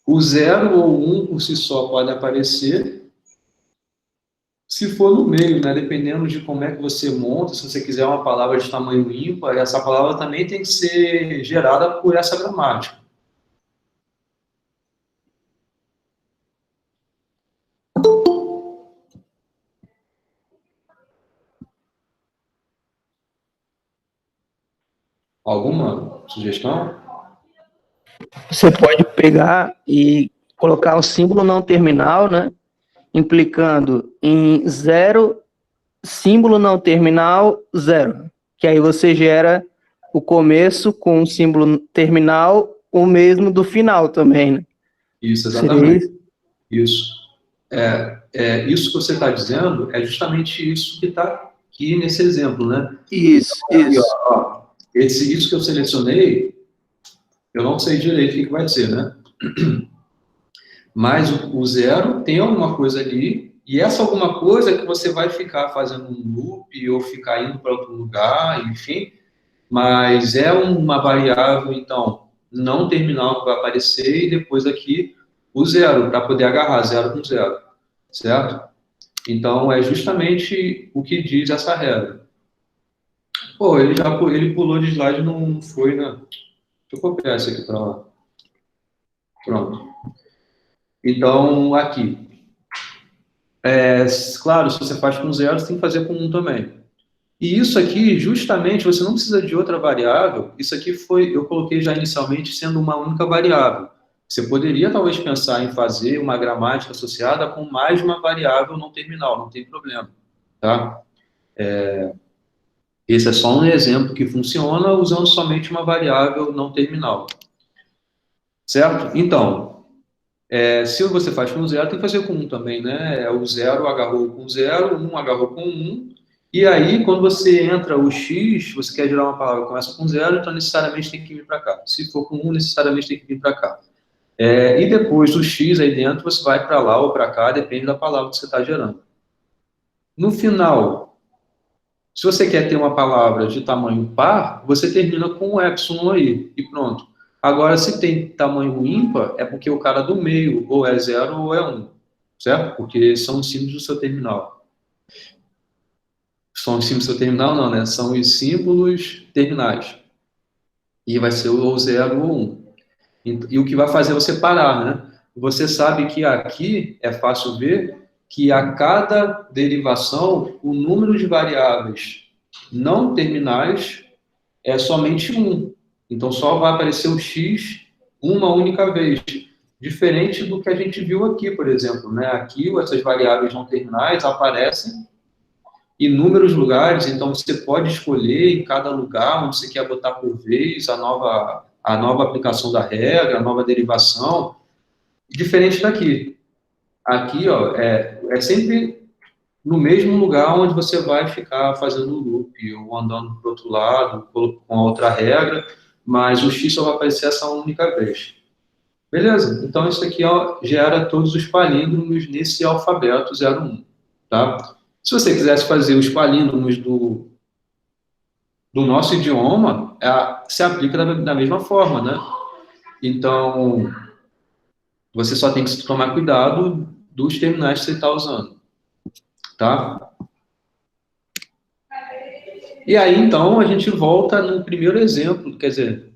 o 0 ou 1 por si só pode aparecer se for no meio, né? Dependendo de como é que você monta, se você quiser uma palavra de tamanho ímpar, essa palavra também tem que ser gerada por essa gramática. Alguma sugestão? Você pode pegar e colocar um símbolo não terminal, né? Implicando em 0, símbolo não terminal, 0. Que aí você gera o começo com um símbolo terminal, o mesmo do final também, né? Isso, exatamente. Isso. Isso que você está dizendo é justamente isso que está aqui nesse exemplo, né? Isso, então, aqui, isso. Ó, isso que eu selecionei, eu não sei direito o que vai ser, né? Mas o 0 tem alguma coisa ali, e essa alguma coisa é que você vai ficar fazendo um loop ou ficar indo para outro lugar, enfim, mas é uma variável, então, não terminal que vai aparecer, e depois aqui o 0, para poder agarrar 0 com 0, certo? Então, é justamente o que diz essa regra. Pô, ele pulou de slide, não foi, né? Deixa eu copiar esse aqui para lá. Pronto. Então, aqui. Claro, se você faz com 0, você tem que fazer com 1 também. E isso aqui, justamente, você não precisa de outra variável. Isso aqui eu coloquei já inicialmente sendo uma única variável. Você poderia, talvez, pensar em fazer uma gramática associada com mais de uma variável não terminal, não tem problema, tá? Esse é só um exemplo que funciona usando somente uma variável não terminal. Certo? Então, se você faz com 0, tem que fazer com 1 também, né? O 0 agarrou com 0, 1 agarrou com 1, e aí, quando você entra o x, você quer gerar uma palavra que começa com 0, então necessariamente tem que vir para cá. Se for com 1, necessariamente tem que vir para cá. E depois do x aí dentro, você vai para lá ou para cá, depende da palavra que você está gerando. No final, se você quer ter uma palavra de tamanho par, você termina com um epsilon aí, e pronto. Agora, se tem tamanho ímpar, é porque o cara do meio ou é 0 ou é 1, certo? Porque são os símbolos do seu terminal. São os símbolos do seu terminal, não, né? São os símbolos terminais. E vai ser ou 0 ou 1. E o que vai fazer você parar, né? Você sabe que aqui é fácil ver que a cada derivação, o número de variáveis não terminais é somente 1. Então, só vai aparecer o x uma única vez. Diferente do que a gente viu aqui, por exemplo, né? Aqui, essas variáveis não terminais aparecem em inúmeros lugares, então você pode escolher em cada lugar onde você quer botar por vez a nova aplicação da regra, a nova derivação, diferente daqui. Aqui, ó, é sempre no mesmo lugar onde você vai ficar fazendo o loop, ou andando para o outro lado, com a outra regra, mas o x só vai aparecer essa única vez. Beleza? Então, isso aqui ó, gera todos os palíndromos nesse alfabeto 01, tá? Se você quisesse fazer os palíndromos do nosso idioma, se aplica da mesma forma, né? Então, você só tem que tomar cuidado dos terminais que você está usando, tá? E aí, então, a gente volta no primeiro exemplo, quer dizer,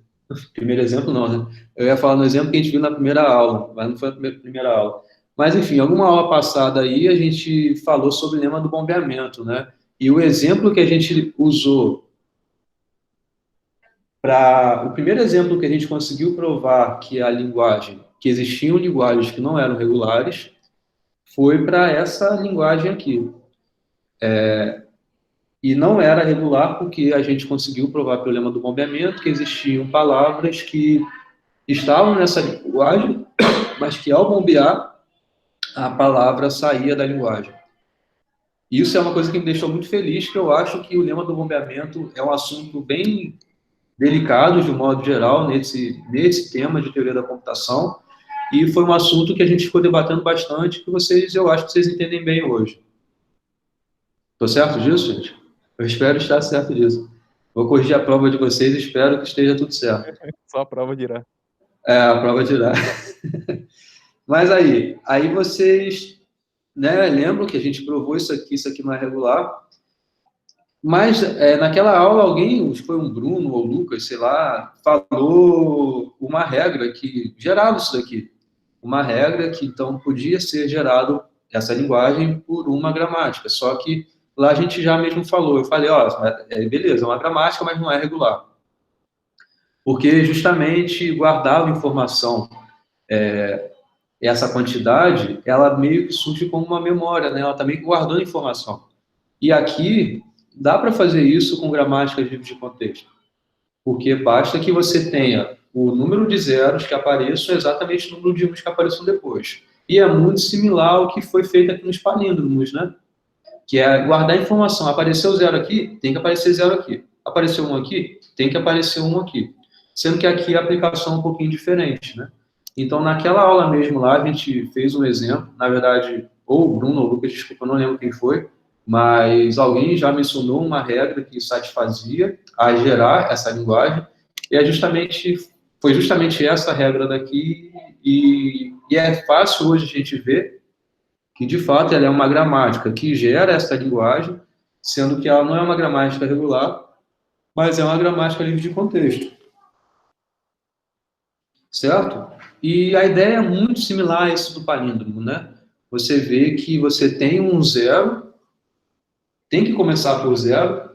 primeiro exemplo não, né? Eu ia falar no exemplo que a gente viu na primeira aula, mas não foi a primeira aula. Mas, enfim, alguma aula passada aí, a gente falou sobre o lema do bombeamento, né? E o exemplo que a gente usou o primeiro exemplo que a gente conseguiu provar que a linguagem, que existiam linguagens que não eram regulares, foi para essa linguagem aqui. E não era regular porque a gente conseguiu provar pelo lema do bombeamento que existiam palavras que estavam nessa linguagem, mas que ao bombear, a palavra saía da linguagem. Isso é uma coisa que me deixou muito feliz, que eu acho que o lema do bombeamento é um assunto bem delicado, de um modo geral, nesse tema de teoria da computação, e foi um assunto que a gente ficou debatendo bastante, que eu acho que vocês entendem bem hoje. Estou certo disso, gente? Eu espero estar certo disso. Vou corrigir a prova de vocês e espero que esteja tudo certo. Só a prova dirá. A prova dirá. Mas aí vocês, né, lembram que a gente provou isso aqui não é regular, mas naquela aula alguém, acho que foi um Bruno ou Lucas, sei lá, falou uma regra que gerava isso daqui. Uma regra que, então, podia ser gerado essa linguagem por uma gramática, só que lá a gente já mesmo falou, eu falei, beleza, é uma gramática, mas não é regular. Porque justamente guardava informação, essa quantidade, ela meio que surge como uma memória, né? Ela está meio que guardando informação. E aqui, dá para fazer isso com gramáticas livres de contexto. Porque basta que você tenha o número de zeros que apareçam exatamente o número de uns que apareçam depois. E é muito similar ao que foi feito aqui nos palíndromos, né? Que é guardar informação. Apareceu zero aqui, tem que aparecer zero aqui. Apareceu um aqui, tem que aparecer um aqui. Sendo que aqui a aplicação é um pouquinho diferente, né? Então, naquela aula mesmo lá, a gente fez um exemplo, na verdade, ou o Bruno ou o Lucas, desculpa, eu não lembro quem foi, mas alguém já mencionou uma regra que satisfazia a gerar essa linguagem, e foi justamente essa regra daqui, e é fácil hoje a gente ver que, de fato, ela é uma gramática que gera essa linguagem, sendo que ela não é uma gramática regular, mas é uma gramática livre de contexto. Certo? E a ideia é muito similar a isso do palíndromo, né? Você vê que você tem um zero, tem que começar por zero,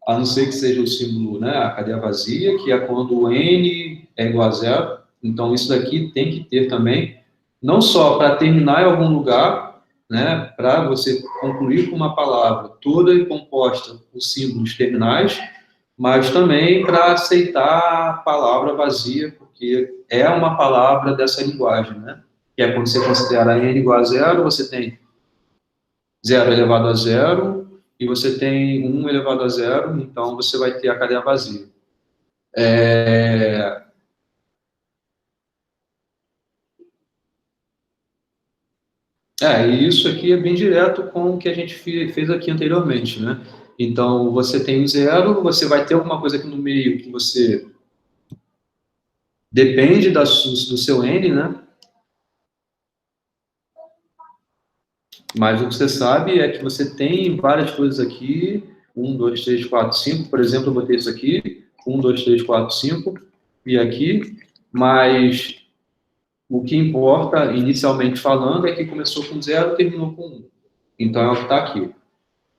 a não ser que seja o símbolo, né, a cadeia vazia, que é quando o n é igual a zero. Então, isso daqui tem que ter também, não só para terminar em algum lugar, né, para você concluir com uma palavra toda e composta por símbolos terminais, mas também para aceitar a palavra vazia, porque é uma palavra dessa linguagem, né? Que é quando você considera n igual a zero, você tem 0 elevado a zero, e você tem 1 elevado a zero, então você vai ter a cadeia vazia. E isso aqui é bem direto com o que a gente fez aqui anteriormente, né? Então, você tem o zero, você vai ter alguma coisa aqui no meio que você depende do seu n, né? Mas o que você sabe é que você tem várias coisas aqui, 1, 2, 3, 4, 5, por exemplo, eu botei isso aqui, 1, 2, 3, 4, 5, e aqui, mas o que importa, inicialmente falando, é que começou com 0 e terminou com 1. Então, é o que está aqui.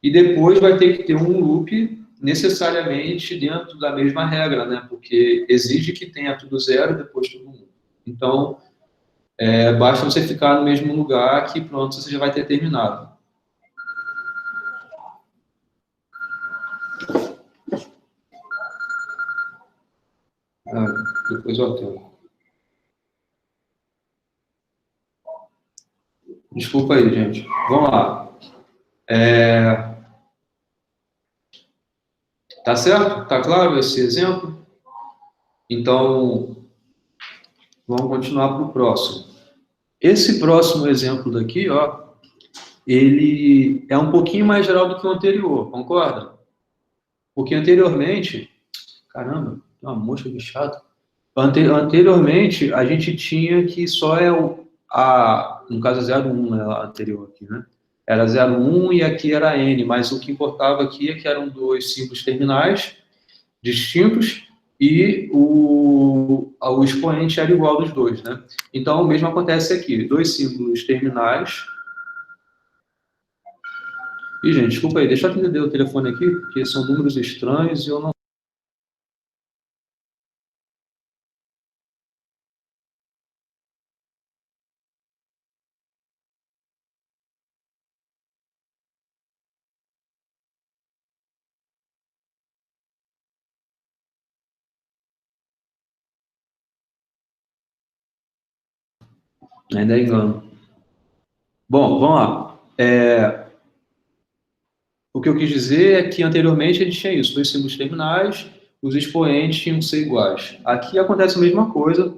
E depois vai ter que ter um loop necessariamente dentro da mesma regra, né? Porque exige que tenha tudo 0 e depois tudo 1. Então, basta você ficar no mesmo lugar que pronto, você já vai ter terminado. Depois eu atendo. Desculpa aí, gente. Vamos lá. Tá certo? Tá claro esse exemplo? Então, vamos continuar para o próximo. Esse próximo exemplo daqui, ó, ele é um pouquinho mais geral do que o anterior, concorda? Porque anteriormente... Caramba, tem uma mosca que chato. Anteriormente, a gente tinha que só no caso 01, né, anterior aqui, né? Era 01 e aqui era N, mas o que importava aqui é que eram dois símbolos terminais distintos e o expoente era igual dos dois, né? Então, o mesmo acontece aqui, dois símbolos terminais. E, gente, desculpa aí, deixa eu atender o telefone aqui, porque são números estranhos e eu não Ainda é engano. Bom, vamos lá. O que eu quis dizer é que anteriormente a gente tinha isso, 2 símbolos terminais, os expoentes tinham que ser iguais. Aqui acontece a mesma coisa,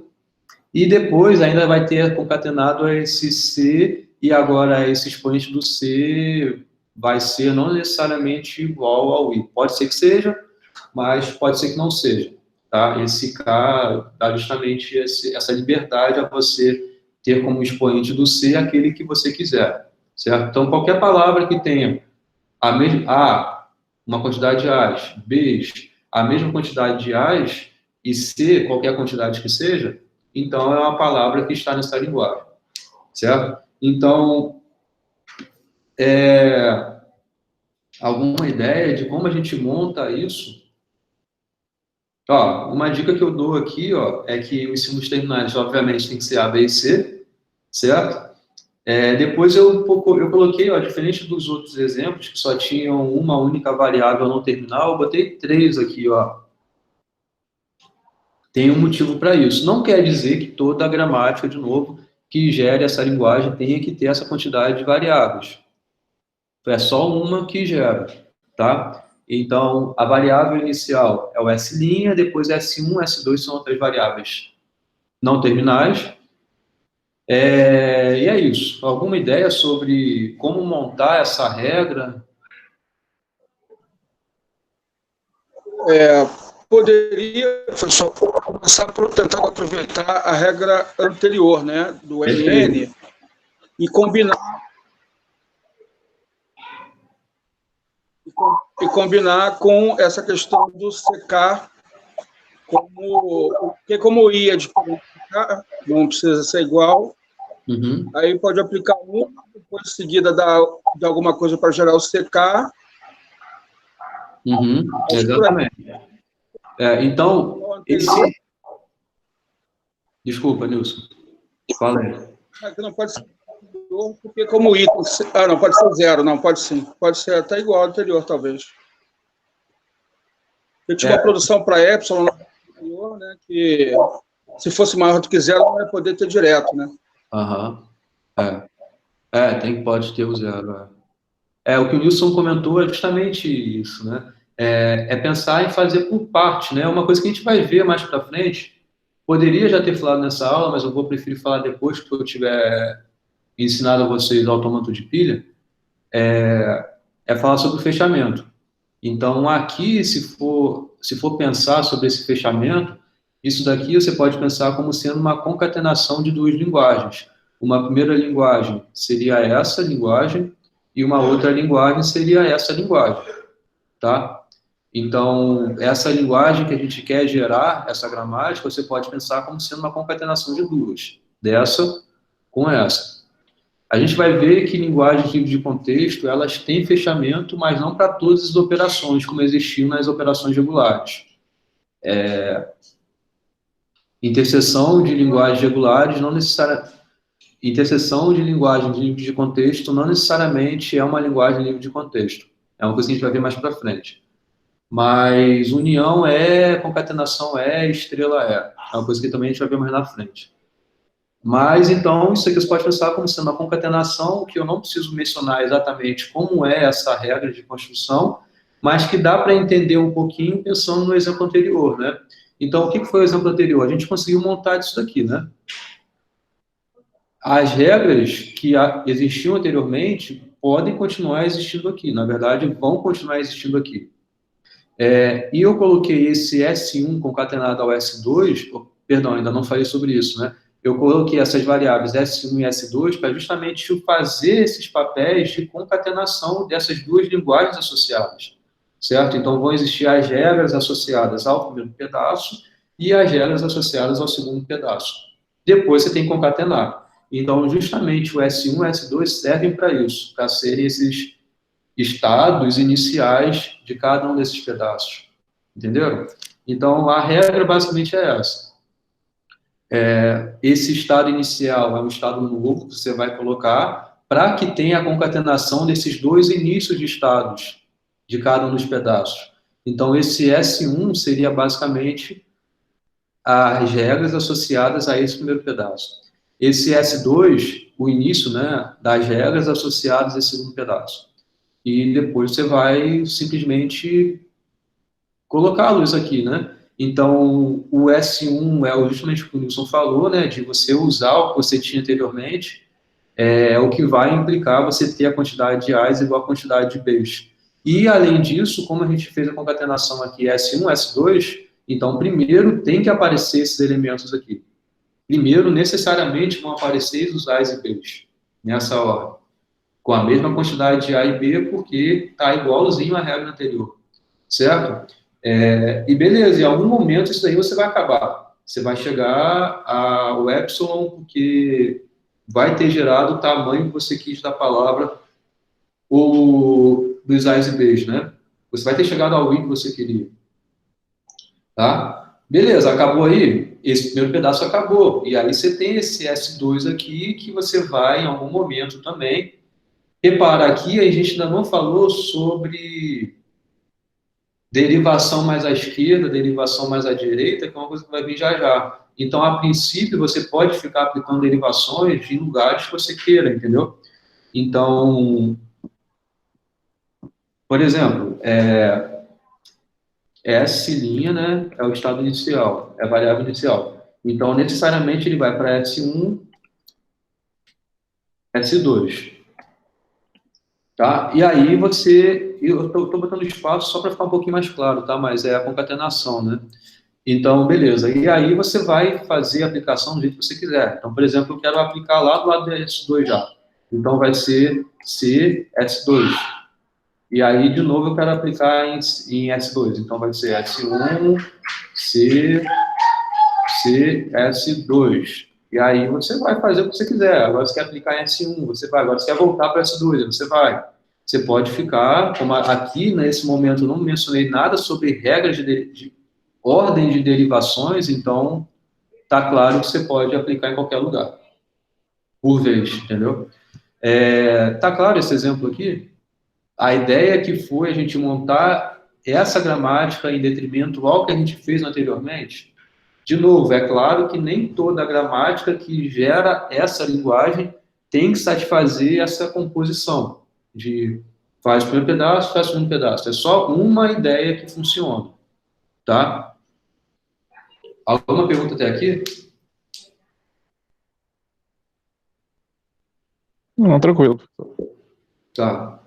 e depois ainda vai ter concatenado esse C, e agora esse expoente do C vai ser não necessariamente igual ao I. Pode ser que seja, mas pode ser que não seja. Tá? Esse K dá justamente essa liberdade a você ter como expoente do C aquele que você quiser. Certo? Então, qualquer palavra que tenha A, uma quantidade de A's, B's, a mesma quantidade de A's, e C, qualquer quantidade que seja, então é uma palavra que está nessa linguagem. Certo? Então, alguma ideia de como a gente monta isso? Ó, uma dica que eu dou aqui, é que os símbolos terminais, obviamente, tem que ser A, B e C, certo? Depois eu coloquei, diferente dos outros exemplos, que só tinham uma única variável não terminal, eu botei 3 aqui, Tem um motivo para isso. Não quer dizer que toda a gramática, de novo, que gere essa linguagem tenha que ter essa quantidade de variáveis. É só uma que gera, tá? Então, a variável inicial é o S', depois S1, S2 são outras variáveis não terminais. E é isso. Alguma ideia sobre como montar essa regra? Poderia, professor, começar por tentar aproveitar a regra anterior, né, do NN, e combinar com essa questão do CK, como I é diferente do K, não precisa ser igual, aí pode aplicar depois em seguida de alguma coisa para gerar o CK. Exatamente. Então, Desculpa, Nilson. Fala aí. Não pode ser porque como I... não pode ser 0, não, pode sim. Pode ser até igual ao anterior, talvez. Eu tinha uma produção para Epsilon no anterior, né, que se fosse maior do que 0, não ia poder ter direto, né? Pode ter o 0. O que o Nilson comentou é justamente isso, né? Pensar em fazer por parte, né? Uma coisa que a gente vai ver mais para frente, poderia já ter falado nessa aula, mas eu vou preferir falar depois que eu tiver ensinado a vocês o autômato de pilha, falar sobre o fechamento. Então, aqui, se for pensar sobre esse fechamento, isso daqui você pode pensar como sendo uma concatenação de 2 linguagens. Uma primeira linguagem seria essa linguagem, e uma outra linguagem seria essa linguagem, tá? Então, essa linguagem que a gente quer gerar, essa gramática, você pode pensar como sendo uma concatenação de 2, dessa com essa. A gente vai ver que linguagens livres de contexto, elas têm fechamento, mas não para todas as operações, como existiam nas operações regulares. Interseção de linguagens regulares não necessariamente... Interseção de linguagens livres de contexto não necessariamente é uma linguagem livre de contexto. É uma coisa que a gente vai ver mais para frente. Mas união concatenação estrela é. É uma coisa que também a gente vai ver mais na frente. Mas, então, isso aqui você pode pensar como sendo uma concatenação, que eu não preciso mencionar exatamente como é essa regra de construção, mas que dá para entender um pouquinho pensando no exemplo anterior, né? Então, o que foi o exemplo anterior? A gente conseguiu montar isso daqui, né? As regras que existiam anteriormente podem continuar existindo aqui. Na verdade, vão continuar existindo aqui. E eu coloquei esse S1 concatenado ao S2, perdão, ainda não falei sobre isso, né? Eu coloquei essas variáveis S1 e S2 para justamente fazer esses papéis de concatenação dessas 2 linguagens associadas, certo? Então, vão existir as regras associadas ao primeiro pedaço e as regras associadas ao segundo pedaço. Depois, você tem que concatenar. Então, justamente o S1 e o S2 servem para isso, para serem esses estados iniciais de cada um desses pedaços. Entenderam? Então, a regra basicamente é essa. Esse estado inicial é um estado novo que você vai colocar para que tenha a concatenação desses 2 inícios de estados de cada um dos pedaços. Então, esse S1 seria basicamente as regras associadas a esse primeiro pedaço. esse S2, o início, né, das regras associadas a esse segundo pedaço. E depois você vai simplesmente colocá-lo isso aqui, né? Então, o S1 é justamente o que o Nilson falou, né, de você usar o que você tinha anteriormente, o que vai implicar você ter a quantidade de A's igual a quantidade de B's. E, além disso, como a gente fez a concatenação aqui S1, S2, então, primeiro tem que aparecer esses elementos aqui. Primeiro, necessariamente, vão aparecer os A's e B's, nessa ordem, com a mesma quantidade de A e B, porque está igualzinho à regra anterior, certo? E beleza, em algum momento isso daí você vai acabar. Você vai chegar ao epsilon, porque vai ter gerado o tamanho que você quis da palavra dos A's e B's, né? Você vai ter chegado ao I que você queria. Tá? Beleza, acabou aí? Esse primeiro pedaço acabou. E aí você tem esse S2 aqui, que você vai, em algum momento também. Repara, aqui a gente ainda não falou sobre derivação mais à esquerda, derivação mais à direita, que é uma coisa que vai vir já já. Então, a princípio, você pode ficar aplicando derivações em lugares que você queira, entendeu? Então, por exemplo, S', né, é o estado inicial, é a variável inicial. Então, necessariamente, ele vai para S1, S2. Tá? E aí você... Eu estou botando espaço só para ficar um pouquinho mais claro, tá? Mas é a concatenação, né? Então, beleza. E aí você vai fazer a aplicação do jeito que você quiser. Então, por exemplo, eu quero aplicar lá do lado do S2 já. Então, vai ser C, S2. E aí, de novo, eu quero aplicar em S2. Então, vai ser S1, C, S2. E aí, você vai fazer o que você quiser. Agora, você quer aplicar em S1, você vai. Agora, você quer voltar para S2, você vai. Você pode ficar, como aqui, nesse momento, eu não mencionei nada sobre regras de ordem de derivações, então, tá claro que você pode aplicar em qualquer lugar. Por vez, entendeu? Tá claro esse exemplo aqui? A ideia que foi a gente montar essa gramática em detrimento ao que a gente fez anteriormente. De novo, é claro que nem toda a gramática que gera essa linguagem tem que satisfazer essa composição de faz o primeiro pedaço, faz o segundo pedaço. É só uma ideia que funciona, tá? Alguma pergunta até aqui? Não, tranquilo. Tá.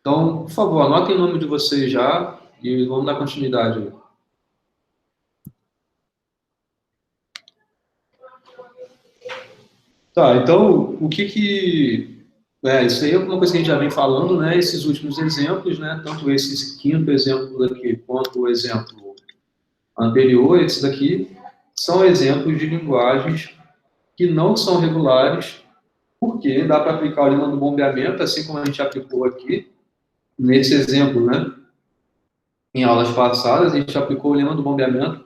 Então, por favor, anotem o nome de vocês já e vamos dar continuidade aí. Tá, então, o que isso aí é uma coisa que a gente já vem falando, né? Esses últimos exemplos, né? Tanto esse quinto exemplo daqui, quanto o exemplo anterior, esse daqui, são exemplos de linguagens que não são regulares, porque dá para aplicar o lema do bombeamento, assim como a gente aplicou aqui, nesse exemplo, né? Em aulas passadas, a gente aplicou o lema do bombeamento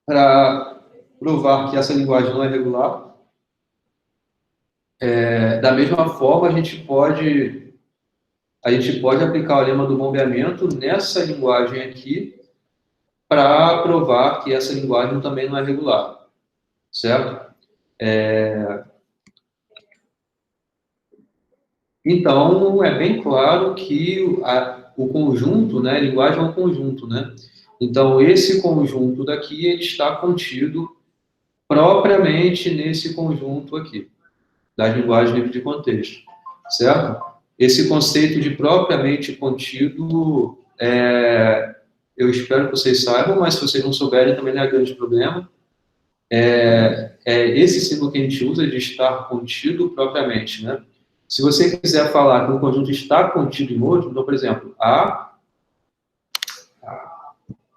para provar que essa linguagem não é regular. Da mesma forma, a gente pode aplicar o lema do bombeamento nessa linguagem aqui para provar que essa linguagem também não é regular, certo? Então, é bem claro que o conjunto, né, a linguagem é um conjunto, né? Então, esse conjunto daqui, ele está contido propriamente nesse conjunto aqui, das linguagens livres de contexto, certo? Esse conceito de propriamente contido, eu espero que vocês saibam, mas se vocês não souberem, também não é grande problema. Esse símbolo que a gente usa de estar contido propriamente, né? Se você quiser falar que um conjunto está contido em outro, então, por exemplo,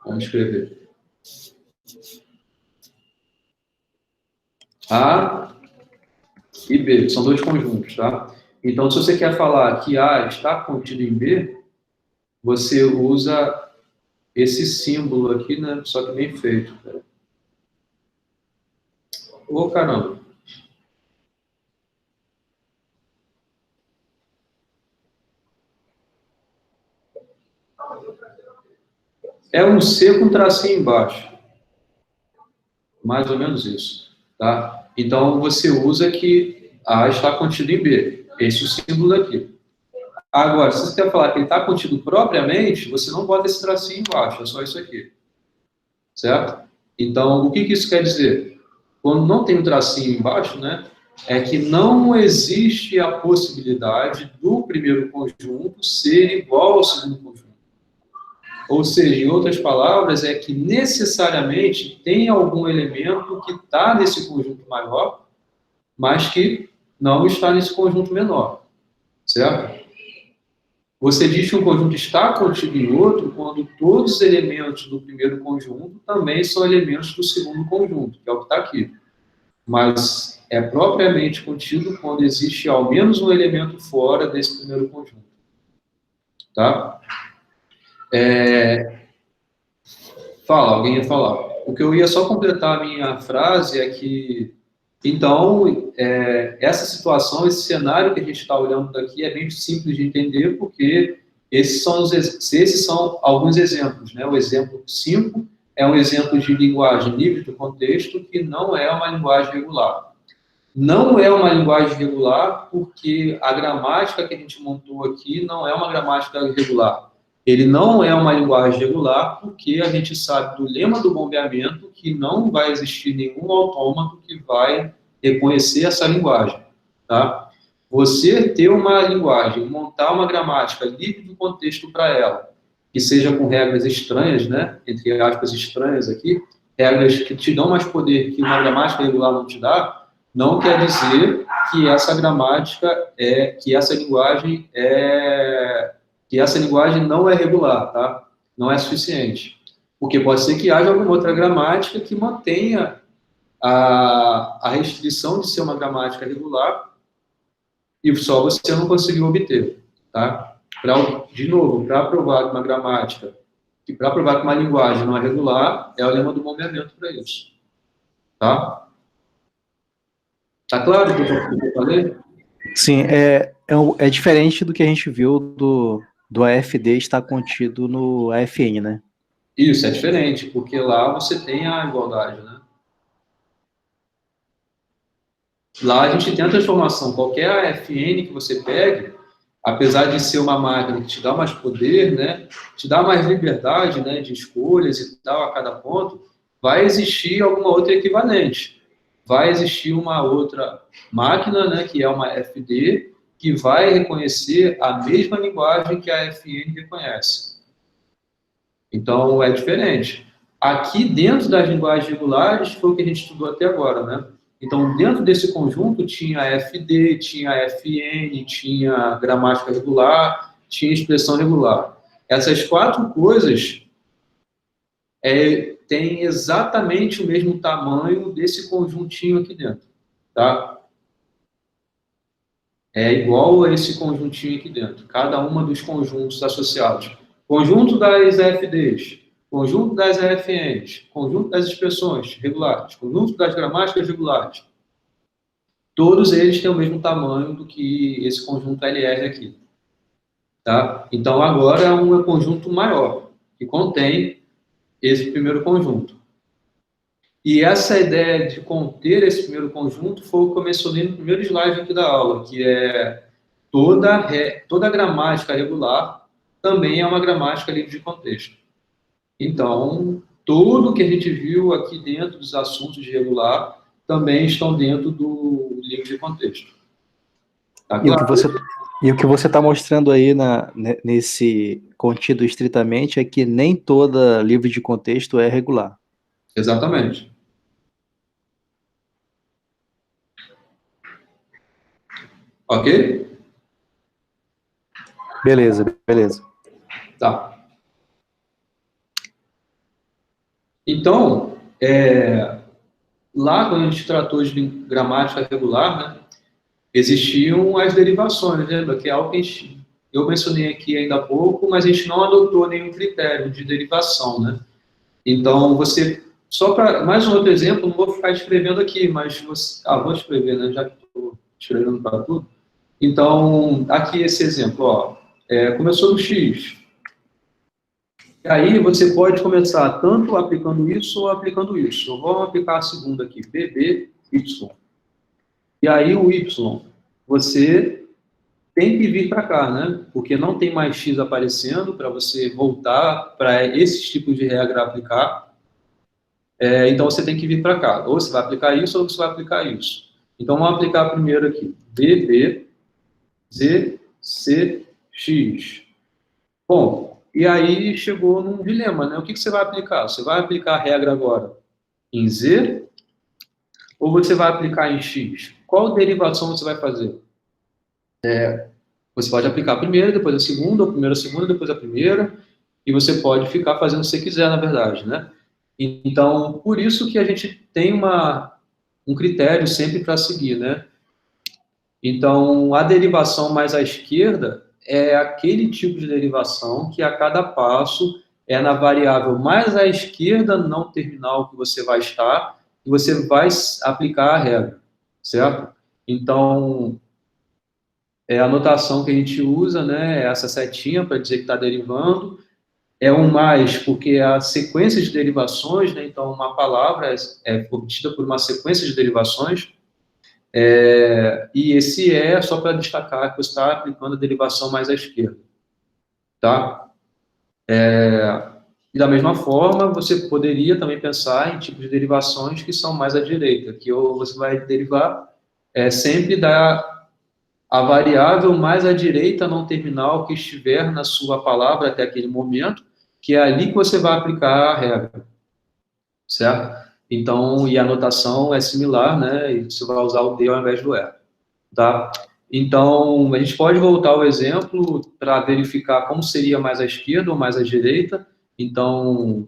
vamos escrever. A e B, são dois conjuntos, tá? Então, se você quer falar que A está contido em B, você usa esse símbolo aqui, né? Só que bem feito. Ô, caramba. É um C com tracinho embaixo. Mais ou menos isso. tá? Então, você usa que A está contido em B. Esse é o símbolo daqui. Agora, se você quer falar que ele está contido propriamente, você não bota esse tracinho embaixo, é só isso aqui. Certo? Então, o que isso quer dizer? Quando não tem um tracinho embaixo, né, é que não existe a possibilidade do primeiro conjunto ser igual ao segundo conjunto. Ou seja, em outras palavras, é que necessariamente tem algum elemento que está nesse conjunto maior, mas que não está nesse conjunto menor. Certo? Você diz que um conjunto está contido em outro quando todos os elementos do primeiro conjunto também são elementos do segundo conjunto, que é o que está aqui. Mas é propriamente contido quando existe ao menos um elemento fora desse primeiro conjunto. Tá? Fala, alguém ia falar. O que eu ia só completar a minha frase é que, então, essa situação, esse cenário que a gente está olhando daqui é bem simples de entender, porque esses são alguns exemplos, né? O exemplo 5 é um exemplo de linguagem livre do contexto, que não é uma linguagem regular. Não é uma linguagem regular porque a gramática que a gente montou aqui não é uma gramática regular. Ele não é uma linguagem regular porque a gente sabe do lema do bombeamento que não vai existir nenhum autômato que vai reconhecer essa linguagem. Tá? Você ter uma linguagem, montar uma gramática livre do contexto para ela, que seja com regras estranhas, né? Entre aspas, estranhas aqui, regras que te dão mais poder que uma gramática regular não te dá, não quer dizer que essa gramática que essa linguagem não é regular, tá? Não é suficiente. Porque pode ser que haja alguma outra gramática que mantenha a restrição de ser uma gramática regular e só você não conseguiu obter, tá? De novo, para provar que uma gramática, para provar que uma linguagem não é regular, é o lema do bombeamento para isso. Tá? Tá claro o que eu falei? Sim, é diferente do que a gente viu do AFD estar contido no AFN, né? Isso, é diferente, porque lá você tem a igualdade, né? Lá a gente tem a transformação. Qualquer AFN que você pegue, apesar de ser uma máquina que te dá mais poder, né, te dá mais liberdade, né, de escolhas e tal a cada ponto, vai existir alguma outra equivalente. Vai existir uma outra máquina, né, que é uma FD, que vai reconhecer a mesma linguagem que a FN reconhece. Então, é diferente. Aqui, dentro das linguagens regulares, foi o que a gente estudou até agora, né? Então, dentro desse conjunto, tinha FD, tinha FN, tinha gramática regular, tinha expressão regular. Essas 4 coisas têm exatamente o mesmo tamanho desse conjuntinho aqui dentro, tá? É igual a esse conjuntinho aqui dentro, cada uma dos conjuntos associados. Conjunto das FDs, conjunto das FNs, conjunto das expressões regulares, conjunto das gramáticas regulares. Todos eles têm o mesmo tamanho do que esse conjunto LR aqui. Tá? Então, agora é um conjunto maior, que contém esse primeiro conjunto. E essa ideia de conter esse primeiro conjunto foi o que eu mencionei no primeiro slide aqui da aula, que é toda gramática regular também é uma gramática livre de contexto. Então, tudo que a gente viu aqui dentro dos assuntos de regular também estão dentro do livre de contexto. Tá claro? E o que você está mostrando aí nesse contido estritamente é que nem toda livre de contexto é regular. Exatamente. Ok? Beleza. Tá. Então, lá quando a gente tratou de gramática regular, né, existiam as derivações, lembra? Que é algo que eu mencionei aqui ainda há pouco, mas a gente não adotou nenhum critério de derivação, né? Então, só para mais um outro exemplo, não vou ficar escrevendo aqui, mas vou escrever, né? Já que estou escrevendo para tudo. Então, aqui esse exemplo, ó, começou no X. Aí você pode começar tanto aplicando isso ou aplicando isso. Eu vou aplicar a segunda aqui, BB Y. E aí o Y, você tem que vir para cá, né? Porque não tem mais X aparecendo para você voltar para esses tipos de regra aplicar. Então você tem que vir para cá. Ou você vai aplicar isso ou você vai aplicar isso. Então vamos aplicar primeiro aqui. B, B, Z, C, X. Bom, e aí chegou num dilema, né? O que você vai aplicar? Você vai aplicar a regra agora em Z ou você vai aplicar em X? Qual derivação você vai fazer? Você pode aplicar a primeira, depois a segunda, ou primeiro a segunda, depois a primeira, e você pode ficar fazendo o que você quiser, na verdade, né? Então, por isso que a gente tem um critério sempre para seguir, né? Então, a derivação mais à esquerda é aquele tipo de derivação que a cada passo é na variável mais à esquerda não terminal que você vai estar e você vai aplicar a regra, certo? Então, a notação que a gente usa, né, é essa setinha para dizer que está derivando, é um mais porque é a sequência de derivações, né, então uma palavra é obtida por uma sequência de derivações, e esse é só para destacar que você está aplicando a derivação mais à esquerda, tá? E da mesma forma, você poderia também pensar em tipos de derivações que são mais à direita, que você vai derivar sempre a variável mais à direita não terminal que estiver na sua palavra até aquele momento, que é ali que você vai aplicar a regra, certo? Então, e a notação é similar, né? E você vai usar o D ao invés do E, tá? Então, a gente pode voltar ao exemplo para verificar como seria mais à esquerda ou mais à direita. Então,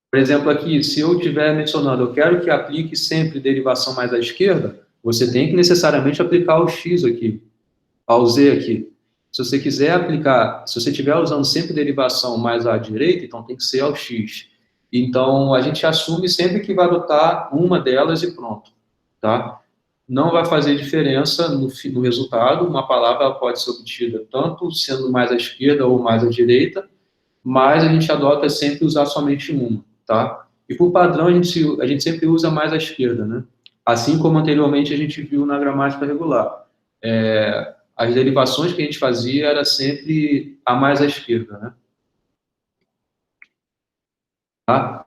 por exemplo, aqui, se eu estiver mencionando, eu quero que aplique sempre derivação mais à esquerda, você tem que necessariamente aplicar o X aqui, ao Z aqui. Se você quiser aplicar, se você estiver usando sempre derivação mais à direita, então tem que ser ao X. Então, a gente assume sempre que vai adotar uma delas e pronto, tá? Não vai fazer diferença no resultado, uma palavra pode ser obtida tanto sendo mais à esquerda ou mais à direita, mas a gente adota sempre usar somente uma, tá? E por padrão, a gente sempre usa mais à esquerda, né? Assim como anteriormente a gente viu na gramática regular. As derivações que a gente fazia era sempre a mais à esquerda, né? Tá?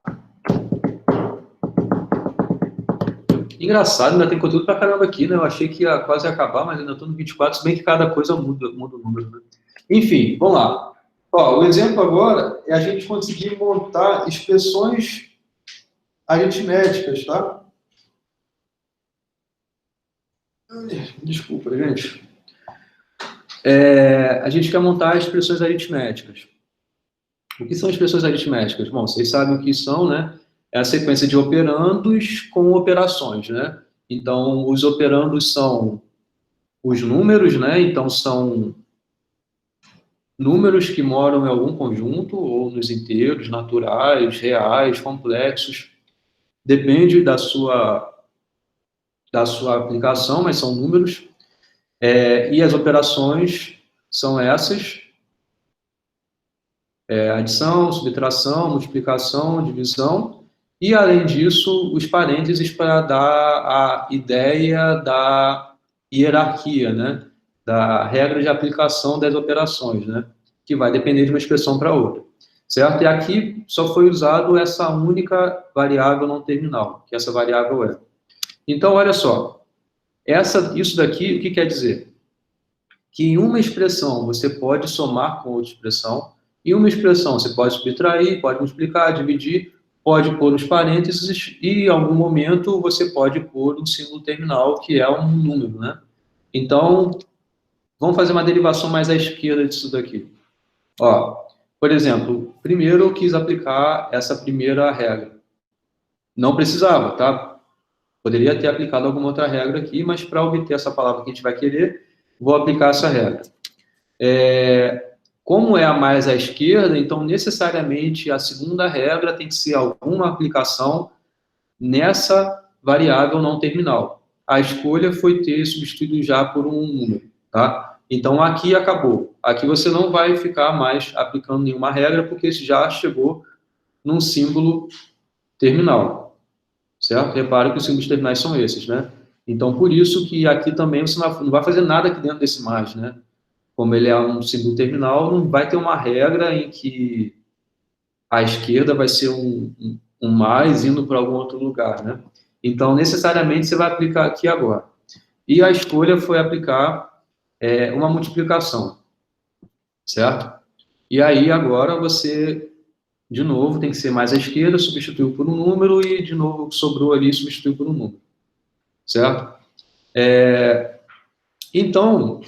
Engraçado, ainda tem conteúdo pra caramba aqui, né? Eu achei que ia quase acabar, mas ainda estou no 24, se bem que cada coisa muda o número, né? Enfim, vamos lá. Ó, o exemplo agora é a gente conseguir montar expressões aritméticas, tá? Desculpa, gente. A gente quer montar expressões aritméticas. O que são expressões aritméticas? Bom, vocês sabem o que são, né? É a sequência de operandos com operações, né? Então, os operandos são os números, né? Então, são números que moram em algum conjunto, ou nos inteiros, naturais, reais, complexos. Depende da sua aplicação, mas são números. E as operações são essas. Adição, subtração, multiplicação, divisão. E, além disso, os parênteses para dar a ideia da hierarquia, né? Da regra de aplicação das operações, né? Que vai depender de uma expressão para outra, certo? E aqui só foi usado essa única variável não terminal, que essa variável é. Então, olha só, isso daqui, o que quer dizer? Que em uma expressão você pode somar com outra expressão, em uma expressão você pode subtrair, pode multiplicar, dividir, pode pôr os parênteses e, em algum momento, você pode pôr um símbolo terminal, que é um número, né? Então, vamos fazer uma derivação mais à esquerda disso daqui. Ó, por exemplo, primeiro eu quis aplicar essa primeira regra. Não precisava, tá? Poderia ter aplicado alguma outra regra aqui, mas para obter essa palavra que a gente vai querer, vou aplicar essa regra. Como é a mais à esquerda, então necessariamente a segunda regra tem que ser alguma aplicação nessa variável não terminal. A escolha foi ter substituído já por um número, tá? Então aqui acabou. Aqui você não vai ficar mais aplicando nenhuma regra, porque já chegou num símbolo terminal, certo? Repare que os símbolos terminais são esses, né? Então, por isso que aqui também você não vai fazer nada aqui dentro desse mais, né? Como ele é um símbolo terminal, não vai ter uma regra em que a esquerda vai ser um mais indo para algum outro lugar, né? Então, necessariamente, você vai aplicar aqui agora. E a escolha foi aplicar uma multiplicação, certo? E aí, agora, você, de novo, tem que ser mais à esquerda, substituiu por um número, e, de novo, sobrou ali, substituiu por um número, certo? Então,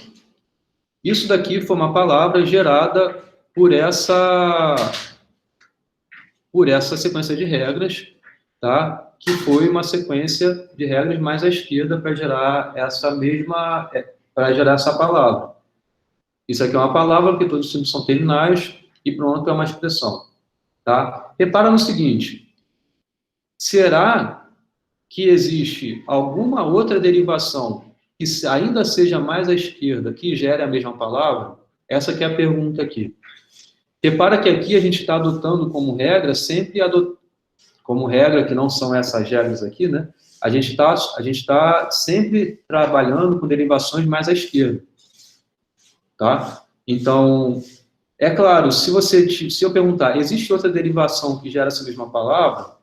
isso daqui foi uma palavra gerada por essa sequência de regras, tá? Que foi uma sequência de regras mais à esquerda para gerar essa palavra. Isso aqui é uma palavra, porque todos os símbolos são terminais, e pronto, é uma expressão, tá? Repara no seguinte, será que existe alguma outra derivação que ainda seja mais à esquerda, que gere a mesma palavra? Essa que é a pergunta aqui. Repara que aqui a gente está adotando como regra, como regra, que não são essas regras aqui, né? A gente tá sempre trabalhando com derivações mais à esquerda, tá? Então, é claro, se eu perguntar, existe outra derivação que gera essa mesma palavra?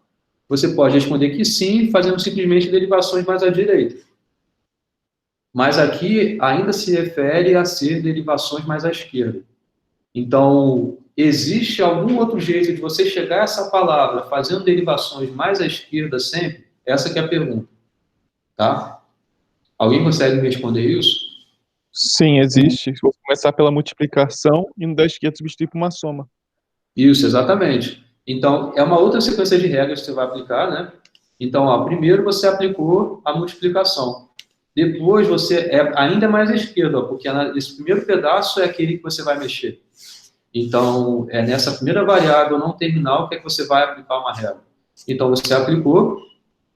Você pode responder que sim, fazendo simplesmente derivações mais à direita. Mas aqui ainda se refere a ser derivações mais à esquerda. Então, existe algum outro jeito de você chegar a essa palavra fazendo derivações mais à esquerda sempre? Essa que é a pergunta, tá? Alguém consegue me responder isso? Sim, existe. Vou começar pela multiplicação e no da esquerda substituir por uma soma. Isso, exatamente. Então, é uma outra sequência de regras que você vai aplicar, né? Então, ó, primeiro você aplicou a multiplicação. Depois você ainda mais à esquerda, ó, porque esse primeiro pedaço é aquele que você vai mexer. Então, nessa primeira variável não terminal que é que você vai aplicar uma regra. Então, você aplicou,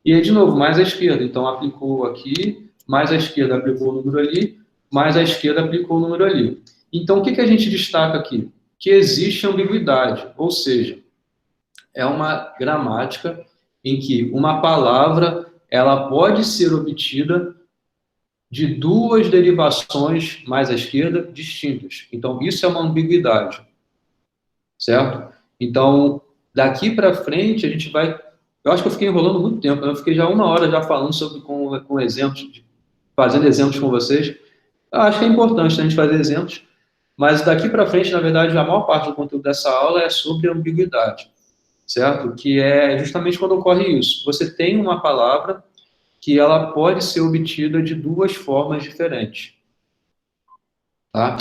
e aí, de novo, mais à esquerda. Então, aplicou aqui, mais à esquerda aplicou o número ali, mais à esquerda aplicou o número ali. Então, o que a gente destaca aqui? Que existe ambiguidade, ou seja, é uma gramática em que uma palavra ela pode ser obtida de duas derivações mais à esquerda distintas. Então, isso é uma ambiguidade, certo? Então, daqui para frente, a gente vai... Eu acho que eu fiquei enrolando muito tempo, eu fiquei já 1 hora já falando com exemplos, fazendo exemplos com vocês. Eu acho que é importante a gente fazer exemplos, mas daqui para frente, na verdade, a maior parte do conteúdo dessa aula é sobre ambiguidade, certo? Que é justamente quando ocorre isso. Você tem uma palavra que ela pode ser obtida de duas formas diferentes, tá?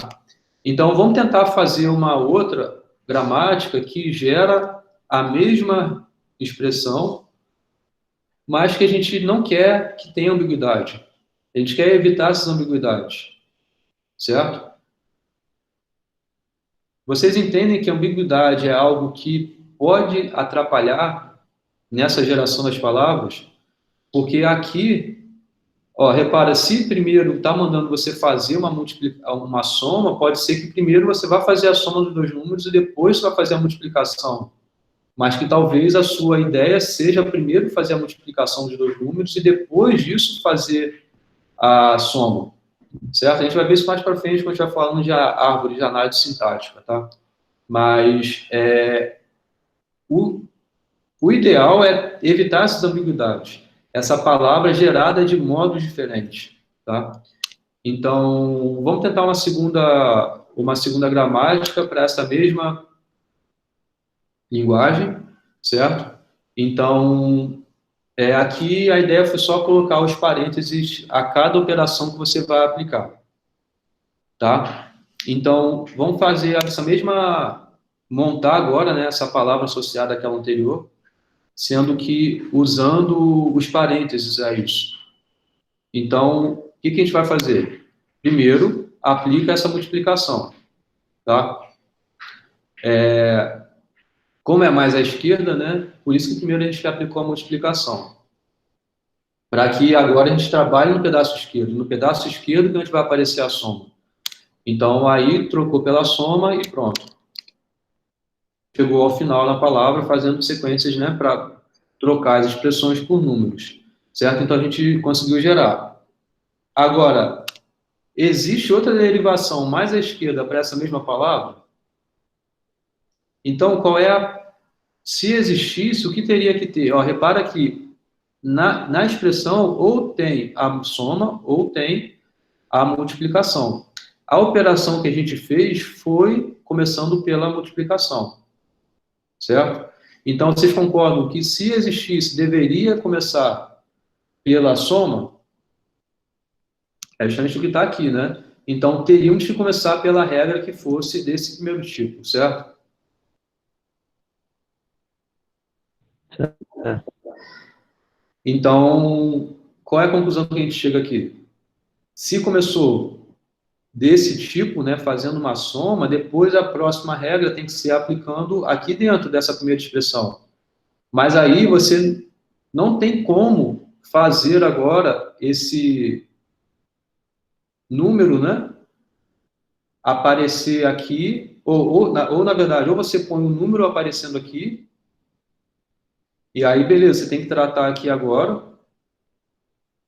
Então, vamos tentar fazer uma outra gramática que gera a mesma expressão, mas que a gente não quer que tenha ambiguidade. A gente quer evitar essas ambiguidades, certo? Vocês entendem que a ambiguidade é algo que pode atrapalhar nessa geração das palavras? Porque aqui, ó, repara, se primeiro está mandando você fazer uma soma, pode ser que primeiro você vá fazer a soma dos dois números e depois você vai fazer a multiplicação. Mas que talvez a sua ideia seja primeiro fazer a multiplicação dos dois números e depois disso fazer a soma, certo? A gente vai ver isso mais para frente quando a gente vai falando de árvore de análise sintática, tá? Mas o ideal é evitar essas ambiguidades. Essa palavra é gerada de modos diferentes, tá? Então, vamos tentar uma segunda gramática para essa mesma linguagem, certo? Então, aqui a ideia foi só colocar os parênteses a cada operação que você vai aplicar, tá? Então, vamos fazer montar agora, né, essa palavra associada àquela anterior, sendo que usando os parênteses a isso. Então, o que a gente vai fazer? Primeiro, aplica essa multiplicação, tá? Como é mais à esquerda, né? Por isso que primeiro a gente aplicou a multiplicação. Para que agora a gente trabalhe no pedaço esquerdo. No pedaço esquerdo que a gente vai aparecer a soma. Então, aí trocou pela soma e pronto. Chegou ao final na palavra, fazendo sequências, né, trocar as expressões por números, certo? Então, a gente conseguiu gerar. Agora, existe outra derivação mais à esquerda para essa mesma palavra? Então, se existisse, o que teria que ter? Ó, repara que na expressão ou tem a soma ou tem a multiplicação. A operação que a gente fez foi começando pela multiplicação, certo? Então, vocês concordam que se existisse, deveria começar pela soma? É justamente o que está aqui, né? Então, teríamos que começar pela regra que fosse desse primeiro tipo, certo? Então, qual é a conclusão que a gente chega aqui? Se começou desse tipo, né, fazendo uma soma, depois a próxima regra tem que ser aplicando aqui dentro dessa primeira expressão. Mas aí você não tem como fazer agora esse número, né, aparecer aqui, ou na verdade, ou você põe um número aparecendo aqui, e aí, beleza, você tem que tratar aqui agora,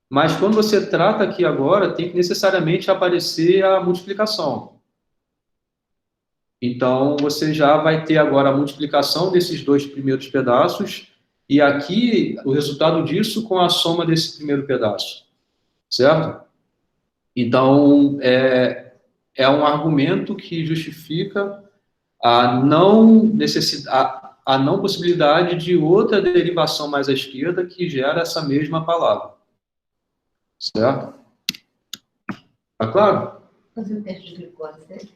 mas quando você trata aqui agora, tem que necessariamente aparecer a multiplicação. Então, você já vai ter agora a multiplicação desses dois primeiros pedaços, e aqui o resultado disso com a soma desse primeiro pedaço, certo? Então, é um argumento que justifica a não possibilidade de outra derivação mais à esquerda que gera essa mesma palavra. Certo? Tá claro? Fazer o teste de glicose dele?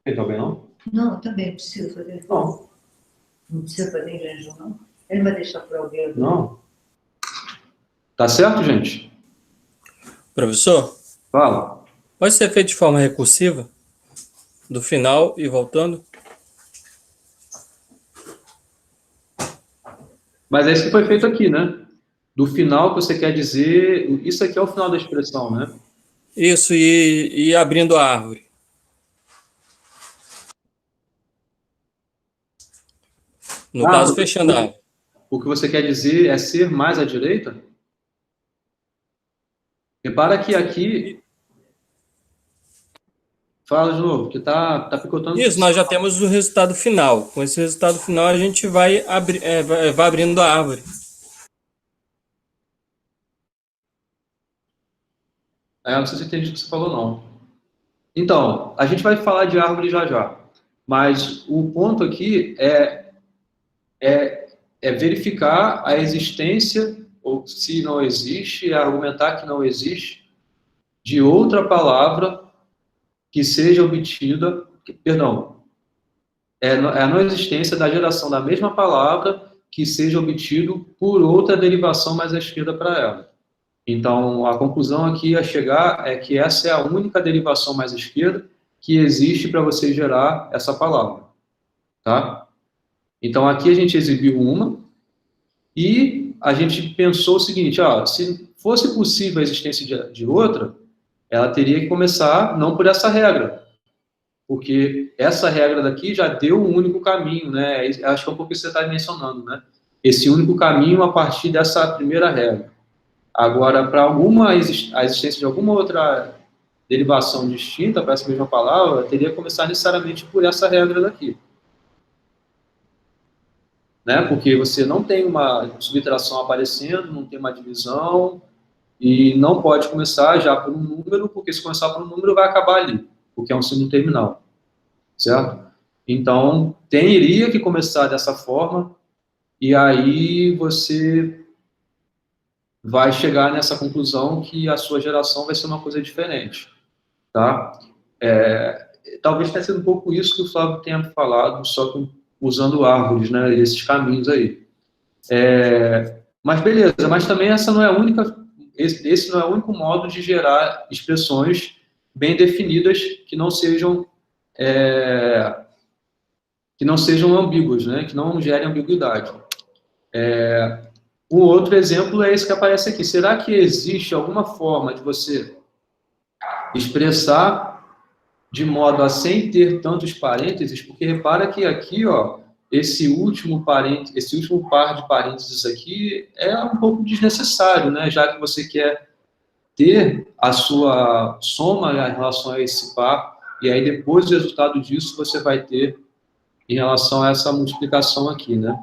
Ele tá bem, não? Não, eu também preciso fazer. Não. Não precisa fazer em jejum, não? Ele vai deixar para alguém? Não. Tá certo, gente? Professor? Fala. Pode ser feito de forma recursiva? Do final e voltando? Mas é isso que foi feito aqui, né? Do final que você quer dizer... Isso aqui é o final da expressão, né? Isso, e abrindo a árvore. No caso, fechando a árvore. O que você quer dizer é ser mais à direita? Repara que aqui... Fala de novo, que tá picotando... Isso, nós já temos o resultado final. Com esse resultado final, a gente vai abrindo a árvore. Não sei se eu entendi o que você falou, não. Então, a gente vai falar de árvore já já. Mas o ponto aqui é verificar a existência, ou se não existe, é argumentar que não existe, de outra palavra que seja obtida, perdão, é a não existência da geração da mesma palavra que seja obtido por outra derivação mais à esquerda para ela. Então, a conclusão aqui a chegar é que essa é a única derivação mais à esquerda que existe para você gerar essa palavra, tá? Então, aqui a gente exibiu uma e a gente pensou o seguinte, se fosse possível a existência de outra, ela teria que começar não por essa regra, porque essa regra daqui já deu um único caminho, né? Acho que é um pouco isso que você está mencionando, né? Esse único caminho a partir dessa primeira regra. Agora, para a existência de alguma outra derivação distinta para essa mesma palavra, teria que começar necessariamente por essa regra daqui. Né? Porque você não tem uma subtração aparecendo, não tem uma divisão, e não pode começar já por um número, porque se começar por um número vai acabar ali, porque é um signo terminal, certo? Então, teria que começar dessa forma, e aí você vai chegar nessa conclusão que a sua geração vai ser uma coisa diferente, tá? Talvez tenha sido um pouco isso que o Flávio tenha falado, só que usando árvores, né, esses caminhos aí. Mas beleza, mas também essa não é a única, esse não é o único modo de gerar expressões bem definidas que não sejam ambíguas, né, que não gerem ambiguidade. Um outro exemplo é esse que aparece aqui. Será que existe alguma forma de você expressar de modo a sem ter tantos parênteses? Porque repara que aqui, esse último par de parênteses aqui é um pouco desnecessário, né? Já que você quer ter a sua soma em relação a esse par, e aí depois do resultado disso você vai ter em relação a essa multiplicação aqui, né?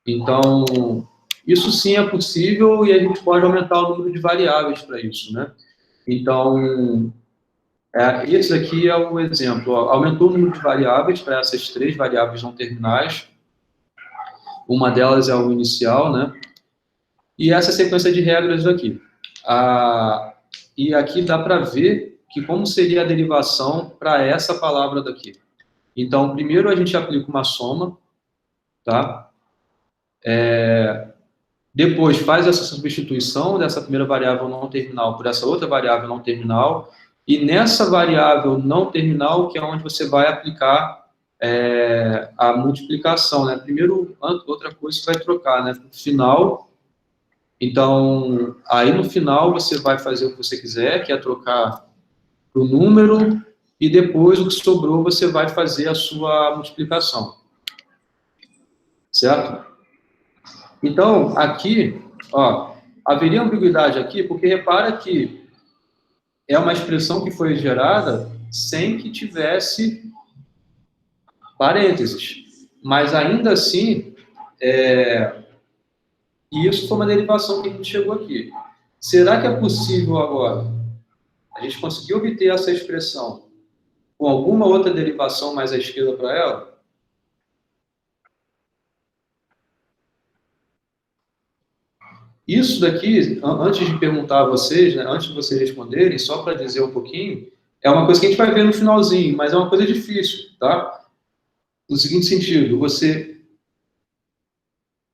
Então, isso sim é possível e a gente pode aumentar o número de variáveis para isso, né? Então, esse aqui é o exemplo. Ó, aumentou o número de variáveis para essas 3 variáveis não terminais. Uma delas é o inicial, né? E essa sequência de regras aqui. E aqui dá para ver que como seria a derivação para essa palavra daqui. Então, primeiro a gente aplica uma soma, tá? Depois faz essa substituição dessa primeira variável não terminal por essa outra variável não terminal, e nessa variável não terminal que é onde você vai aplicar a multiplicação, né? Primeiro, outra coisa você vai trocar, né? No final, então, aí no final você vai fazer o que você quiser, que é trocar para o número, e depois o que sobrou você vai fazer a sua multiplicação. Certo? Então, aqui, ó, haveria ambiguidade aqui, porque repara que é uma expressão que foi gerada sem que tivesse parênteses. Mas ainda assim, isso foi uma derivação que a gente chegou aqui. Será que é possível agora a gente conseguir obter essa expressão com alguma outra derivação mais à esquerda para ela? Isso daqui, antes de perguntar a vocês, né, antes de vocês responderem, só para dizer um pouquinho, é uma coisa que a gente vai ver no finalzinho, mas é uma coisa difícil, tá? No seguinte sentido, você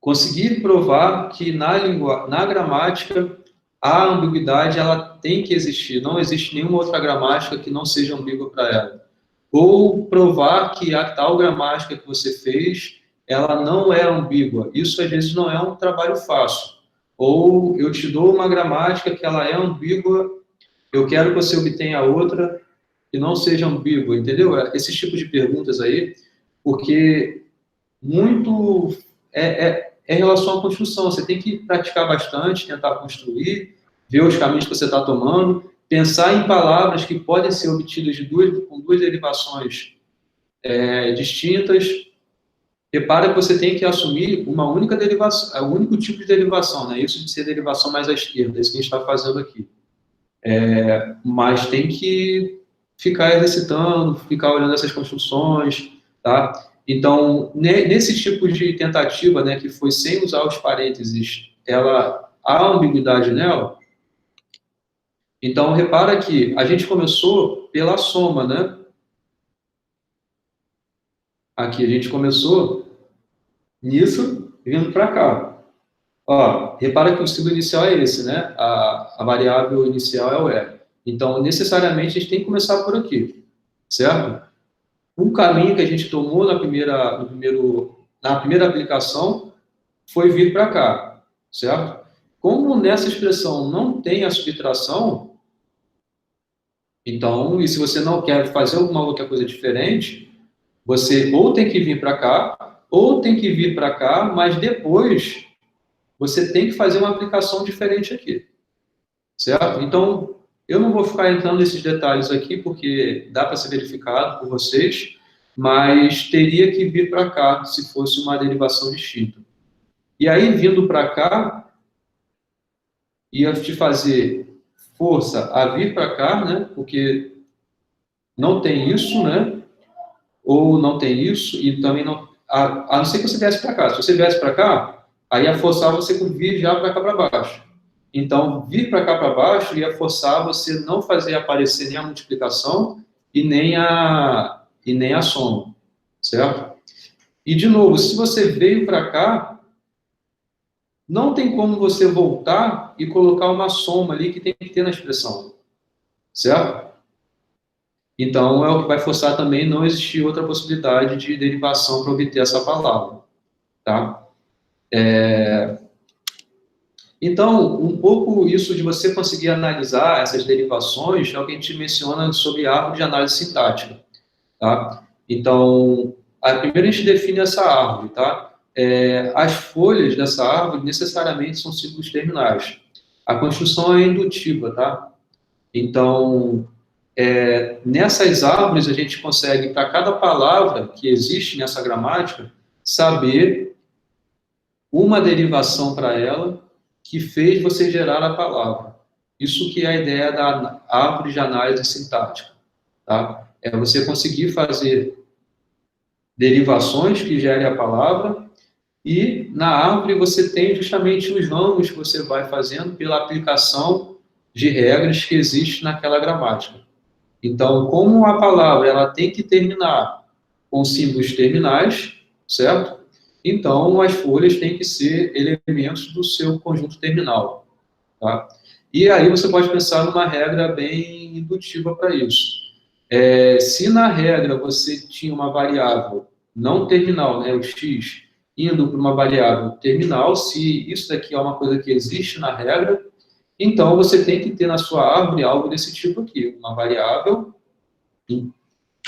conseguir provar que na gramática a ambiguidade ela tem que existir, não existe nenhuma outra gramática que não seja ambígua para ela. Ou provar que a tal gramática que você fez, ela não é ambígua. Isso às vezes não é um trabalho fácil. Ou eu te dou uma gramática que ela é ambígua, eu quero que você obtenha outra que não seja ambígua, entendeu? Esses tipos de perguntas aí, porque muito é em relação à construção, você tem que praticar bastante, tentar construir, ver os caminhos que você está tomando, pensar em palavras que podem ser obtidas com duas derivações distintas. Repara que você tem que assumir uma única derivação, o único tipo de derivação, né? Isso de ser derivação mais à esquerda, é isso que a gente está fazendo aqui. Mas tem que ficar exercitando, ficar olhando essas construções, tá? Então, nesse tipo de tentativa, né, que foi sem usar os parênteses, há ambiguidade nela. Então, repara que a gente começou pela soma, né? Aqui a gente começou nisso, vindo para cá. Ó, repara que o símbolo inicial é esse, né? A variável inicial é o E. Então, necessariamente, a gente tem que começar por aqui, certo? O caminho que a gente tomou na primeira aplicação foi vir para cá, certo? Como nessa expressão não tem a subtração, então, e se você não quer fazer alguma outra coisa diferente, você ou tem que vir para cá, ou tem que vir para cá, mas depois você tem que fazer uma aplicação diferente aqui, certo? Então, eu não vou ficar entrando nesses detalhes aqui, porque dá para ser verificado por vocês, mas teria que vir para cá, se fosse uma derivação distinta. E aí, vindo para cá, ia te fazer força a vir para cá, né? Porque não tem isso, né? Ou não tem isso, e também não... A não ser que você viesse para cá. Se você viesse para cá, aí ia forçar você a vir já para cá para baixo. Então, vir para cá para baixo ia forçar você não fazer aparecer nem a multiplicação e nem a soma, certo? E, de novo, se você veio para cá, não tem como você voltar e colocar uma soma ali que tem que ter na expressão, certo? Então, é o que vai forçar também não existir outra possibilidade de derivação para obter essa palavra, tá? Então, um pouco isso de você conseguir analisar essas derivações é o que a gente menciona sobre árvore de análise sintática, tá? Então, primeiro a gente define essa árvore, tá? As folhas dessa árvore necessariamente são símbolos terminais. A construção é indutiva, tá? Então, nessas árvores a gente consegue, para cada palavra que existe nessa gramática, saber uma derivação para ela que fez você gerar a palavra. Isso que é a ideia da árvore de análise sintática, tá? É você conseguir fazer derivações que gerem a palavra, e na árvore você tem justamente os ramos que você vai fazendo pela aplicação de regras que existem naquela gramática. Então, como a palavra ela tem que terminar com símbolos terminais, certo? Então, as folhas têm que ser elementos do seu conjunto terminal, tá? E aí você pode pensar numa regra bem indutiva para isso. Se na regra você tinha uma variável não terminal, né, o x, indo para uma variável terminal, se isso daqui é uma coisa que existe na regra, então você tem que ter na sua árvore algo desse tipo aqui, uma variável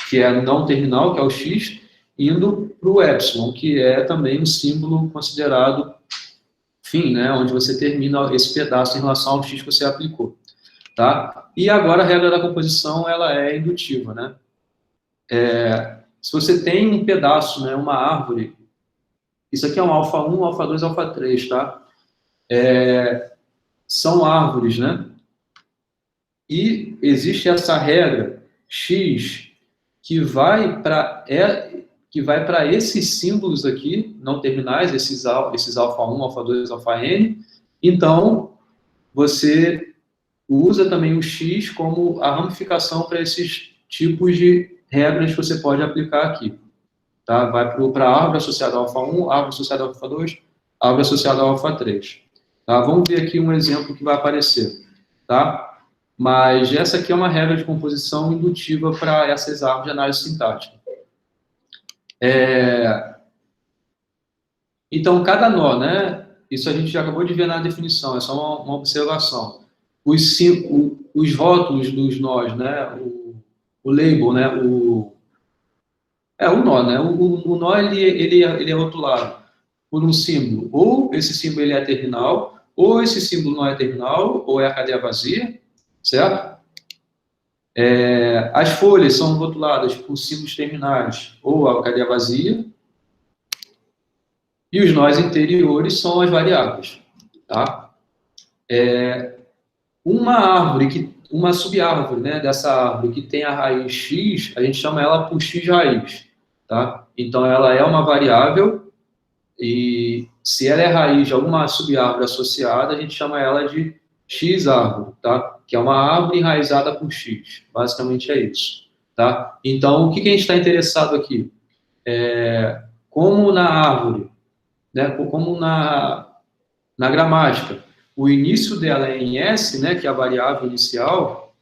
que é não terminal, que é o x, indo para o epsilon, que é também um símbolo considerado fim, né, onde você termina esse pedaço em relação ao x que você aplicou, tá? E agora a regra da composição, ela é indutiva, né? Se você tem um pedaço, né, uma árvore, isso aqui é um alfa 1, alfa 2, alfa 3, tá? São árvores, né? E existe essa regra x que vai para esses símbolos aqui, não terminais, esses alfa 1, alfa 2, alfa n. Então, você usa também o x como a ramificação para esses tipos de regras que você pode aplicar aqui. Tá? Vai para a árvore associada ao alfa 1, árvore associada ao alfa 2, árvore associada ao alfa 3. Tá? Vamos ver aqui um exemplo que vai aparecer. Tá? Mas essa aqui é uma regra de composição indutiva para essas árvores de análise sintática. Então, cada nó, né? Isso a gente já acabou de ver na definição, é só uma observação. Os rótulos dos nós, né? O label, né? O nó, né? O nó, ele é rotulado por um símbolo. Ou esse símbolo ele é terminal, ou esse símbolo não é terminal, ou é a cadeia vazia, certo? As folhas são rotuladas por símbolos terminais, ou a cadeia vazia. E os nós interiores são as variáveis, tá? Uma subárvore, né, dessa árvore que tem a raiz x, a gente chama ela por x raiz, tá? Então, ela é uma variável, e se ela é raiz de alguma subárvore associada, a gente chama ela de x árvore, tá? Que é uma árvore enraizada por x. Basicamente é isso, tá? Então, o que a gente está interessado aqui? Como na árvore, né, como na gramática, o início dela é em S, né, que é a variável inicial,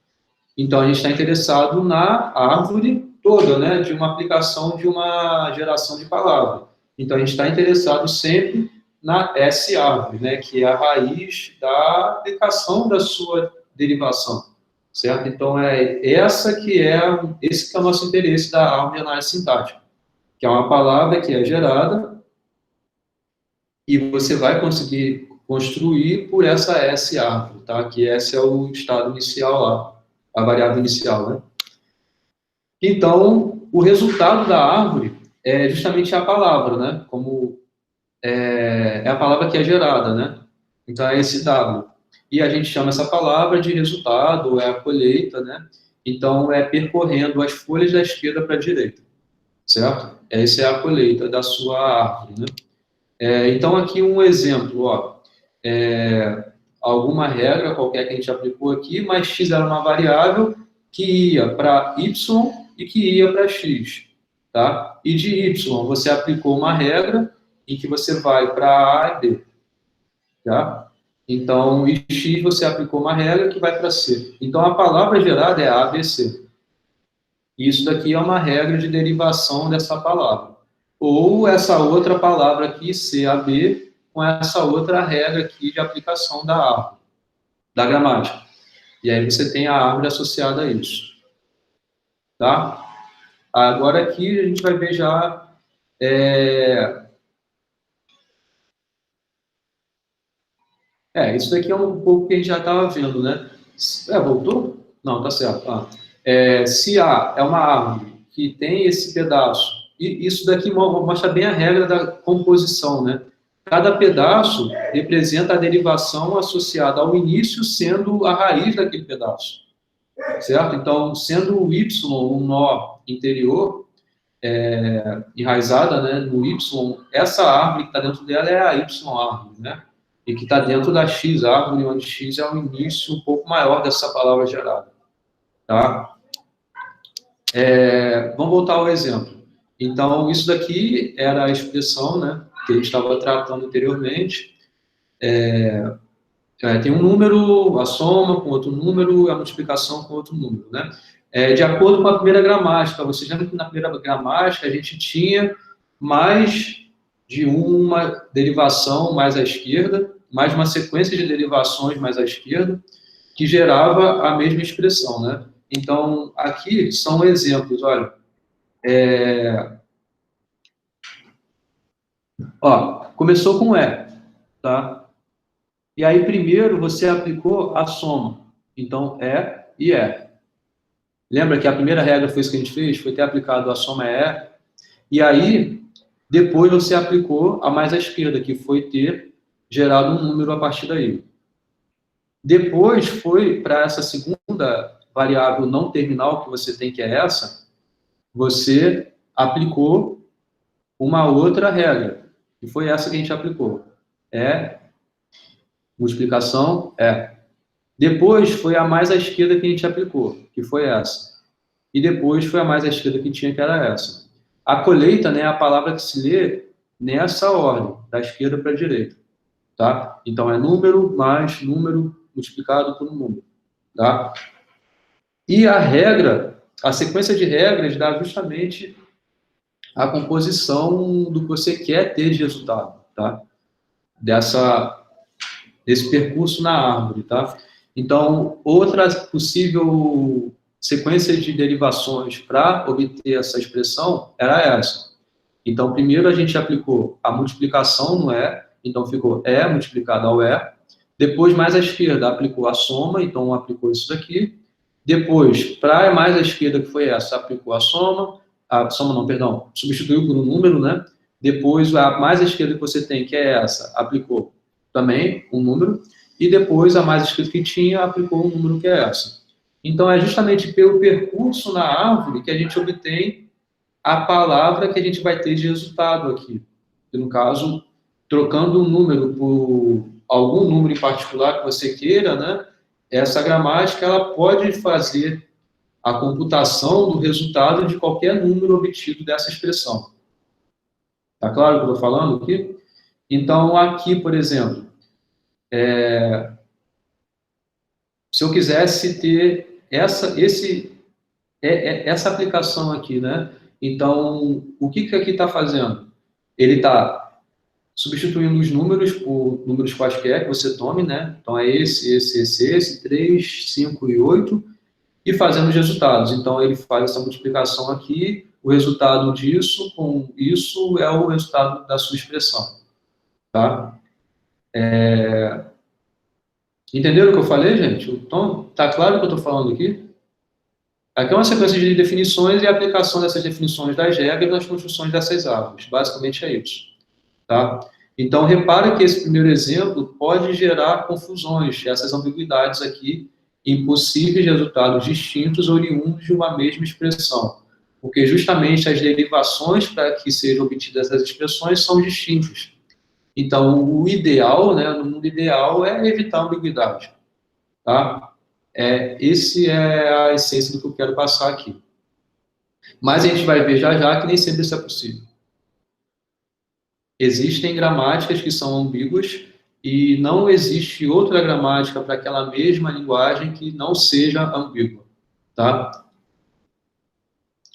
então a gente está interessado na árvore toda, né, de uma aplicação de uma geração de palavra. Então a gente está interessado sempre na S árvore, né, que é a raiz da aplicação da sua derivação, certo? Então esse que é o nosso interesse da árvore de análise sintática, que é uma palavra que é gerada e você vai conseguir construir por essa S árvore, tá? Que esse é o estado inicial lá, a variável inicial, né? Então, o resultado da árvore é justamente a palavra, né? Como é a palavra que é gerada, né? Então, é esse W. E a gente chama essa palavra de resultado, é a colheita, né? Então, é percorrendo as folhas da esquerda para a direita, certo? Essa é a colheita da sua árvore, né? Então, aqui um exemplo, ó. Alguma regra qualquer que a gente aplicou aqui, mas x era uma variável que ia para y e que ia para x, tá? E de y você aplicou uma regra em que você vai para A e B, tá? Então, em x você aplicou uma regra que vai para C. Então, a palavra gerada é A, B, C. Isso daqui é uma regra de derivação dessa palavra. Ou essa outra palavra aqui, C, A, B, com essa outra regra aqui de aplicação da árvore, da gramática. E aí você tem a árvore associada a isso. Tá? Agora aqui a gente vai ver já Isso daqui é um pouco que a gente já estava vendo, né? Voltou? Não, tá certo. Se A é uma árvore que tem esse pedaço, e isso daqui mostra bem a regra da composição, né? Cada pedaço representa a derivação associada ao início, sendo a raiz daquele pedaço, certo? Então, sendo o Y um nó interior, enraizada, né, no Y, essa árvore que está dentro dela é a Y-árvore, né? E que está dentro da X-árvore, onde X é o início um pouco maior dessa palavra gerada, tá? Vamos voltar ao exemplo. Então, isso daqui era a expressão, né, que a gente estava tratando anteriormente. Tem um número, a soma com outro número, a multiplicação com outro número, né? De acordo com a primeira gramática, vocês lembram que na primeira gramática a gente tinha mais de uma derivação mais à esquerda, mais uma sequência de derivações mais à esquerda, que gerava a mesma expressão, né? Então, aqui são exemplos, olha. Começou com E, tá? E aí, primeiro, você aplicou a soma. Então, E e E. Lembra que a primeira regra foi isso que a gente fez? Foi ter aplicado a soma E. E aí, depois você aplicou a mais à esquerda, que foi ter gerado um número a partir daí. Depois foi para essa segunda variável não terminal que você tem, que é essa, você aplicou uma outra regra, que foi essa que a gente aplicou. Multiplicação, Depois foi a mais à esquerda que a gente aplicou, que foi essa. E depois foi a mais à esquerda que tinha, que era essa. A colheita, né, é a palavra que se lê nessa ordem, da esquerda para a direita. Tá? Então, é número mais número multiplicado por um número. Tá? E a regra, a sequência de regras dá justamente a composição do que você quer ter de resultado. Tá? Desse percurso na árvore. Tá? Então, outra possível sequência de derivações para obter essa expressão era essa. Então, primeiro a gente aplicou a multiplicação no E, então ficou E multiplicado ao E. Depois, mais à esquerda, aplicou a soma, então aplicou isso daqui. Depois, para mais à esquerda, que foi essa, aplicou substituiu por um número, né? Depois, a mais à esquerda que você tem, que é essa, aplicou também um número. E depois, a mais à esquerda que tinha, aplicou um número, que é essa. Então, é justamente pelo percurso na árvore que a gente obtém a palavra que a gente vai ter de resultado aqui. E, no caso, trocando um número por algum número em particular que você queira, né, essa gramática ela pode fazer a computação do resultado de qualquer número obtido dessa expressão. Tá claro o que eu estou falando aqui? Então, aqui, por exemplo, se eu quisesse ter essa aplicação aqui, né? Então, o que aqui está fazendo? Ele está substituindo os números por números quaisquer que você tome, né? Então, é esse, 3, 5 e 8, e fazendo os resultados. Então, ele faz essa multiplicação aqui, o resultado disso com isso é o resultado da sua expressão. Tá? Entenderam o que eu falei, gente? Então, tá claro o que eu estou falando aqui? Aqui é uma sequência de definições e a aplicação dessas definições das regras nas construções dessas árvores. Basicamente é isso. Tá? Então, repara que esse primeiro exemplo pode gerar confusões, essas ambiguidades aqui, em possíveis resultados distintos oriundos de uma mesma expressão. Porque justamente as derivações para que sejam obtidas essas expressões são distintas. Então, o ideal, né, no mundo ideal, é evitar a ambiguidade. Tá? Esse é a essência do que eu quero passar aqui. Mas a gente vai ver já que nem sempre isso é possível. Existem gramáticas que são ambíguas e não existe outra gramática para aquela mesma linguagem que não seja ambígua. Tá?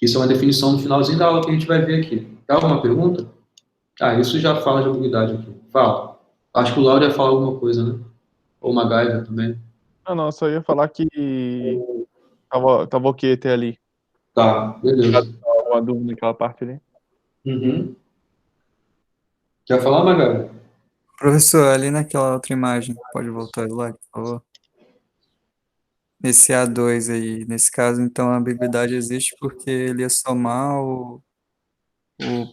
Isso é uma definição no finalzinho da aula que a gente vai ver aqui. Tem alguma pergunta? Isso já fala de ambiguidade aqui. Fala. Acho que o Lauro ia falar alguma coisa, né? Ou uma Gaiva também. Não, só ia falar que tava ok até ali. Tá, beleza. Uma dúvida naquela parte ali. Uhum. Quer falar, Magali? Professor, ali naquela outra imagem, pode voltar o slide, por favor? Esse A2 aí, nesse caso, então, a ambiguidade existe porque ele ia somar o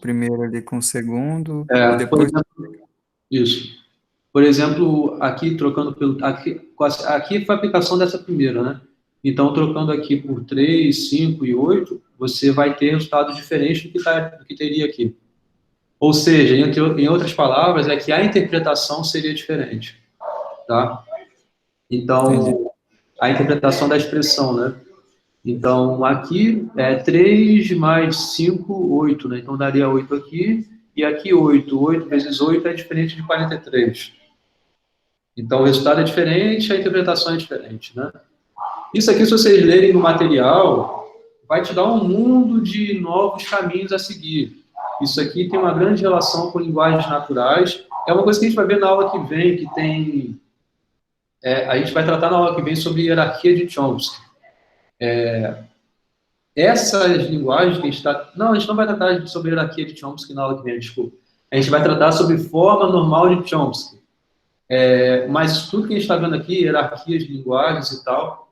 primeiro ali com o segundo, e Por depois... exemplo, isso. Por exemplo, aqui trocando pelo... Aqui foi a aplicação dessa primeira, né? Então, trocando aqui por 3, 5 e 8, você vai ter resultado diferente do que teria aqui. Ou seja, em outras palavras, é que a interpretação seria diferente, tá? Então, Entendi. a interpretação da expressão, né? Então, aqui é 3 mais 5, 8, né? Então, daria 8 aqui, e aqui 8. 8 vezes 8 é diferente de 43. Então, o resultado é diferente, a interpretação é diferente, né? Isso aqui, se vocês lerem no material, vai te dar um mundo de novos caminhos a seguir. Isso aqui tem uma grande relação com linguagens naturais. É uma coisa que a gente vai ver na aula que vem, que tem... a gente vai tratar na aula que vem sobre hierarquia de Chomsky. Essas linguagens que a gente está... Não, a gente não vai tratar sobre hierarquia de Chomsky na aula que vem, desculpa. A gente vai tratar sobre forma normal de Chomsky. Mas tudo que a gente está vendo aqui, hierarquias de linguagens e tal,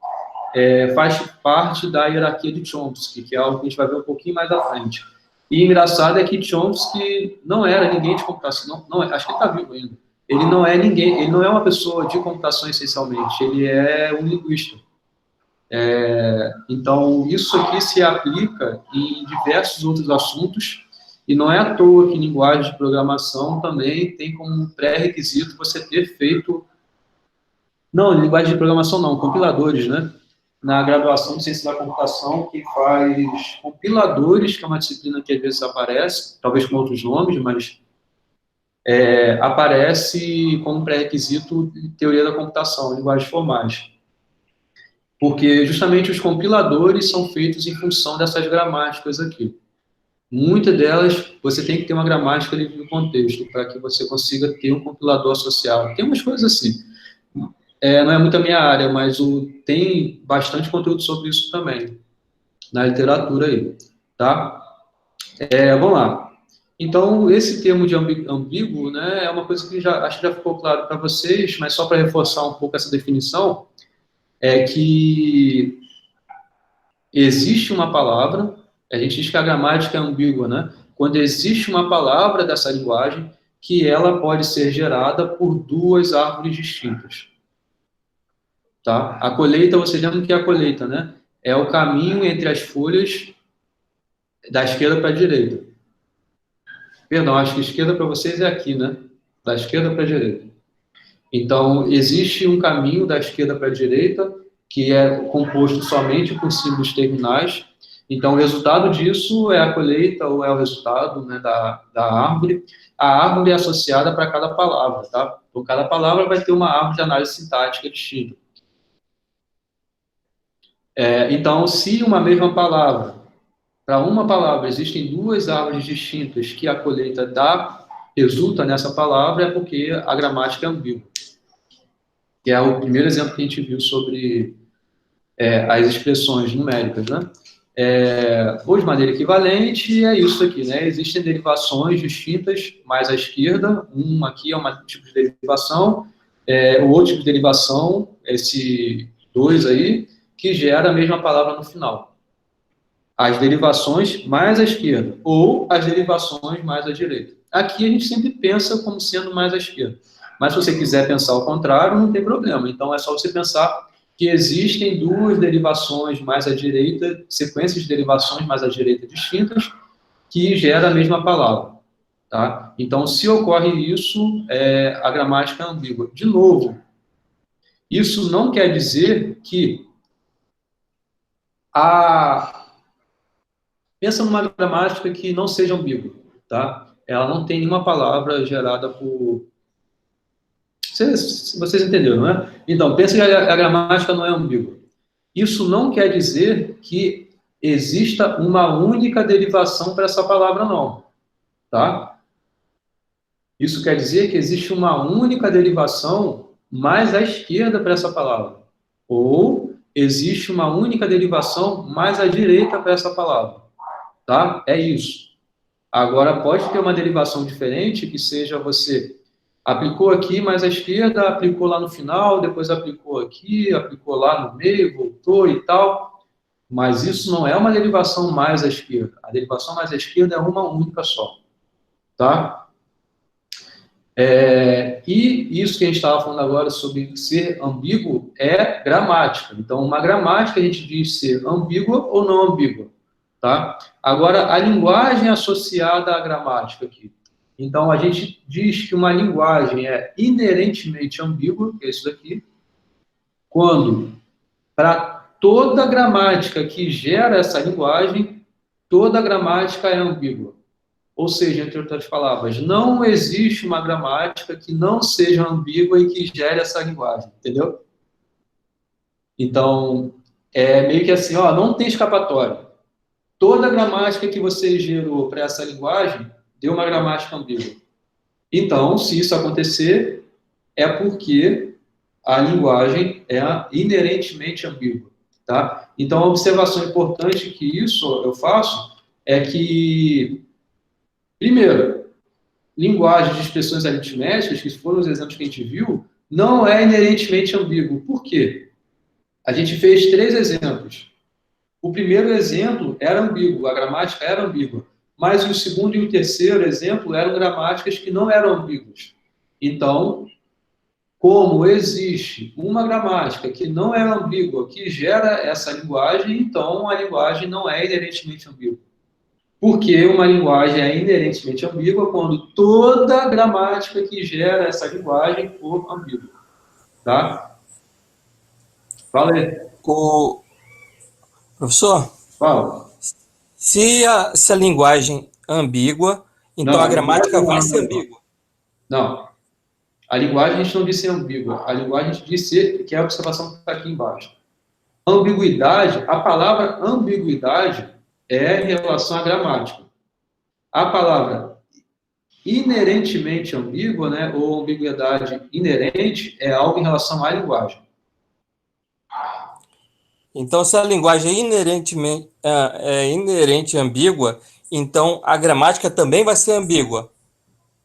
faz parte da hierarquia de Chomsky, que é algo que a gente vai ver um pouquinho mais à frente. E engraçado é que Chomsky não era ninguém de computação, acho que ele está vivo ainda. Ele não é ninguém, ele não é uma pessoa de computação essencialmente, ele é um linguista. Então, isso aqui se aplica em diversos outros assuntos, e não é à toa que linguagem de programação também tem como pré-requisito você ter feito... Não, linguagem de programação não, compiladores, né? Na graduação de Ciência da Computação, que faz compiladores, que é uma disciplina que às vezes aparece, talvez com outros nomes, mas aparece como pré-requisito de teoria da computação, linguagens formais. Porque justamente os compiladores são feitos em função dessas gramáticas aqui. Muitas delas, você tem que ter uma gramática livre do contexto, para que você consiga ter um compilador associado. Tem umas coisas assim. Não é muito a minha área, mas tem bastante conteúdo sobre isso também, na literatura aí, tá? Vamos lá. Então, esse termo de ambíguo, né, é uma coisa que acho que já ficou claro para vocês, mas só para reforçar um pouco essa definição, é que existe uma palavra, a gente diz que a gramática é ambígua, né? Quando existe uma palavra dessa linguagem que ela pode ser gerada por duas árvores distintas. Tá? A colheita, vocês lembram que é a colheita, né? É o caminho entre as folhas da esquerda para a direita. Perdão, acho que a esquerda para vocês é aqui, né? Da esquerda para a direita. Então, existe um caminho da esquerda para a direita que é composto somente por símbolos terminais. Então, o resultado disso é a colheita ou é o resultado, né, da árvore. A árvore é associada para cada palavra, tá? Então, cada palavra vai ter uma árvore de análise sintática distinta. Então, se uma mesma palavra, para uma palavra existem duas árvores distintas que a colheita resulta nessa palavra, é porque a gramática é ambígua. Que é o primeiro exemplo que a gente viu sobre as expressões numéricas, né? Ou de maneira equivalente, é isso aqui, né? Existem derivações distintas mais à esquerda, aqui é um tipo de derivação, o outro tipo de derivação, esse 2 aí, que gera a mesma palavra no final. As derivações mais à esquerda, ou as derivações mais à direita. Aqui a gente sempre pensa como sendo mais à esquerda. Mas se você quiser pensar ao contrário, não tem problema. Então é só você pensar que existem duas derivações mais à direita, sequências de derivações mais à direita distintas, que gera a mesma palavra. Tá? Então, se ocorre isso, a gramática é ambígua. De novo, isso não quer dizer que pensa numa gramática que não seja ambígua, tá? Ela não tem nenhuma palavra gerada por... Vocês entenderam, não é? Então, pensa que a gramática não é ambígua. Isso não quer dizer que exista uma única derivação para essa palavra, não. Tá? Isso quer dizer que existe uma única derivação mais à esquerda para essa palavra. Ou existe uma única derivação mais à direita para essa palavra. Tá? É isso. Agora, pode ter uma derivação diferente, que seja você aplicou aqui, mas a esquerda aplicou lá no final, depois aplicou aqui, aplicou lá no meio, voltou e tal. Mas isso não é uma derivação mais à esquerda. A derivação mais à esquerda é uma única só. Tá? E isso que a gente estava falando agora sobre ser ambíguo é gramática. Então, uma gramática a gente diz ser ambígua ou não ambígua. Tá? Agora, a linguagem associada à gramática aqui. Então, a gente diz que uma linguagem é inerentemente ambígua, que é isso daqui, quando, para toda gramática que gera essa linguagem, toda gramática é ambígua. Ou seja, entre outras palavras, não existe uma gramática que não seja ambígua e que gere essa linguagem, entendeu? Então, é meio que assim, ó, não tem escapatória. Toda gramática que você gerou para essa linguagem deu uma gramática ambígua. Então, se isso acontecer, é porque a linguagem é inerentemente ambígua, tá? Então, a observação importante que isso eu faço é que, primeiro, linguagem de expressões aritméticas, que foram os exemplos que a gente viu, não é inerentemente ambíguo. Por quê? A gente fez 3 exemplos. O primeiro exemplo era ambíguo, a gramática era ambígua. Mas o segundo e o terceiro exemplo eram gramáticas que não eram ambíguas. Então, como existe uma gramática que não é ambígua, que gera essa linguagem, então a linguagem não é inerentemente ambígua. Porque uma linguagem é inerentemente ambígua quando toda gramática que gera essa linguagem for ambígua. Tá? Fala aí. Professor? Fala. Se a linguagem é ambígua, então Não, a gramática vai ser ambígua. Não. A linguagem a gente não diz ser ambígua. A linguagem a gente diz ser, que é a observação que está aqui embaixo. Ambiguidade, a palavra ambiguidade é em relação à gramática. A palavra inerentemente ambígua, né, ou ambiguidade inerente, é algo em relação à linguagem. Então, se a linguagem é inerente ambígua, então a gramática também vai ser ambígua.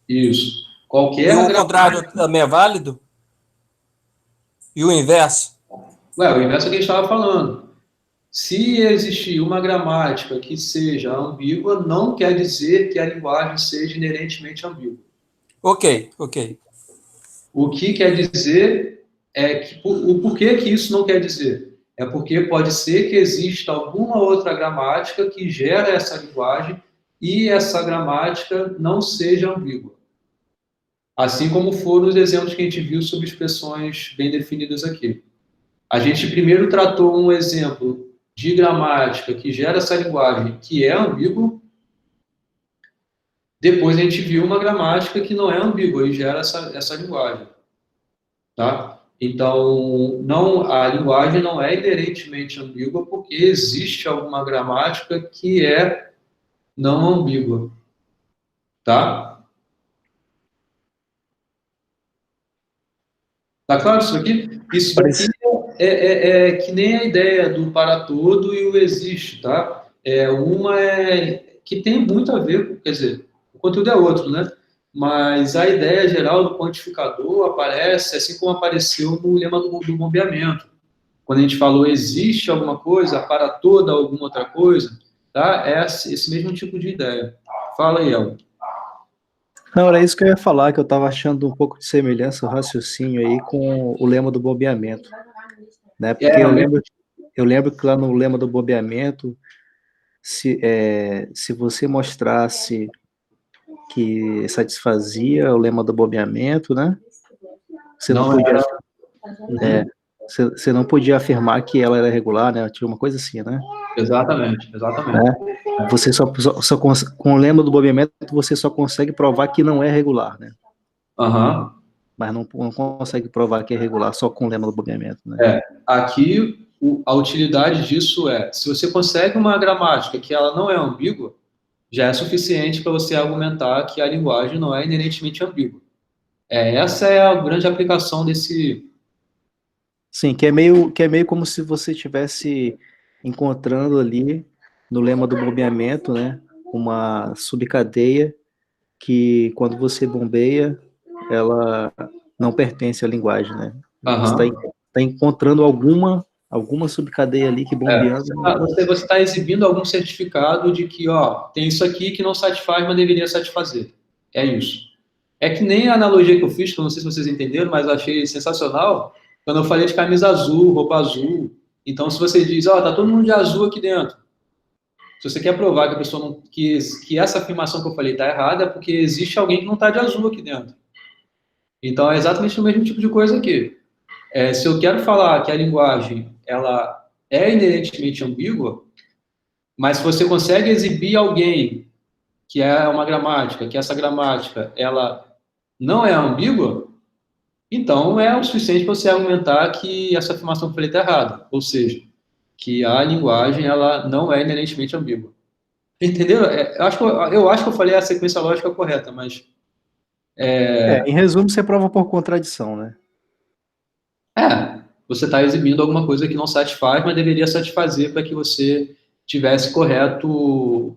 Isso. Qualquer e o contrário também é válido? E o inverso? O inverso é o que a gente estava falando. Se existir uma gramática que seja ambígua, não quer dizer que a linguagem seja inerentemente ambígua. Ok. O que quer dizer é que o porquê que isso não quer dizer? É porque pode ser que exista alguma outra gramática que gera essa linguagem e essa gramática não seja ambígua. Assim como foram os exemplos que a gente viu sobre expressões bem definidas aqui. A gente primeiro tratou um exemplo de gramática que gera essa linguagem que é ambígua. Depois a gente viu uma gramática que não é ambígua e gera essa linguagem. Tá? Então, a linguagem não é inerentemente ambígua porque existe alguma gramática que é não ambígua. Tá? Tá claro isso aqui? Isso daqui é que nem a ideia do para todo e o existe, tá? Uma que tem muito a ver, quer dizer, o conteúdo é outro, né? Mas a ideia geral do quantificador aparece assim como apareceu no lema do bombeamento. Quando a gente falou existe alguma coisa para toda alguma outra coisa, tá? É esse mesmo tipo de ideia. Fala aí, Elton. Não, era isso que eu ia falar, que eu estava achando um pouco de semelhança o raciocínio aí com o lema do bombeamento. Né? Porque eu lembro que lá no lema do bombeamento, se você mostrasse que satisfazia o lema do bombeamento, né? Você não podia afirmar que ela era regular, né? Tinha uma coisa assim, né? Exatamente. Né? Você com o lema do bombeamento, você só consegue provar que não é regular, né? Uhum. Mas não consegue provar que é regular só com o lema do bombeamento, né? Aqui, a utilidade disso se você consegue uma gramática que ela não é ambígua, já é suficiente para você argumentar que a linguagem não é inerentemente ambígua. Essa é a grande aplicação desse... Sim, que é meio como se você estivesse encontrando ali, no lema do bombeamento, né, uma subcadeia que, quando você bombeia, ela não pertence à linguagem, né? Você está encontrando alguma subcadeia ali que bombeando... Você está exibindo algum certificado de que, tem isso aqui que não satisfaz, mas deveria satisfazer. É isso. É que nem a analogia que eu fiz, que eu não sei se vocês entenderam, mas eu achei sensacional, quando eu falei de camisa azul, roupa azul. Então, se você diz, tá todo mundo de azul aqui dentro, se você quer provar que a pessoa não, que essa afirmação que eu falei está errada, é porque existe alguém que não está de azul aqui dentro. Então, é exatamente o mesmo tipo de coisa aqui. Se eu quero falar que a linguagem ela é inerentemente ambígua, mas se você consegue exibir alguém que é uma gramática, que essa gramática ela não é ambígua, então é o suficiente para você argumentar que essa afirmação que eu falei está errada. Ou seja, que a linguagem ela não é inerentemente ambígua. Entendeu? Eu acho que eu falei a sequência lógica correta, mas... em resumo, você prova por contradição, né? Você está exibindo alguma coisa que não satisfaz, mas deveria satisfazer para que você tivesse correto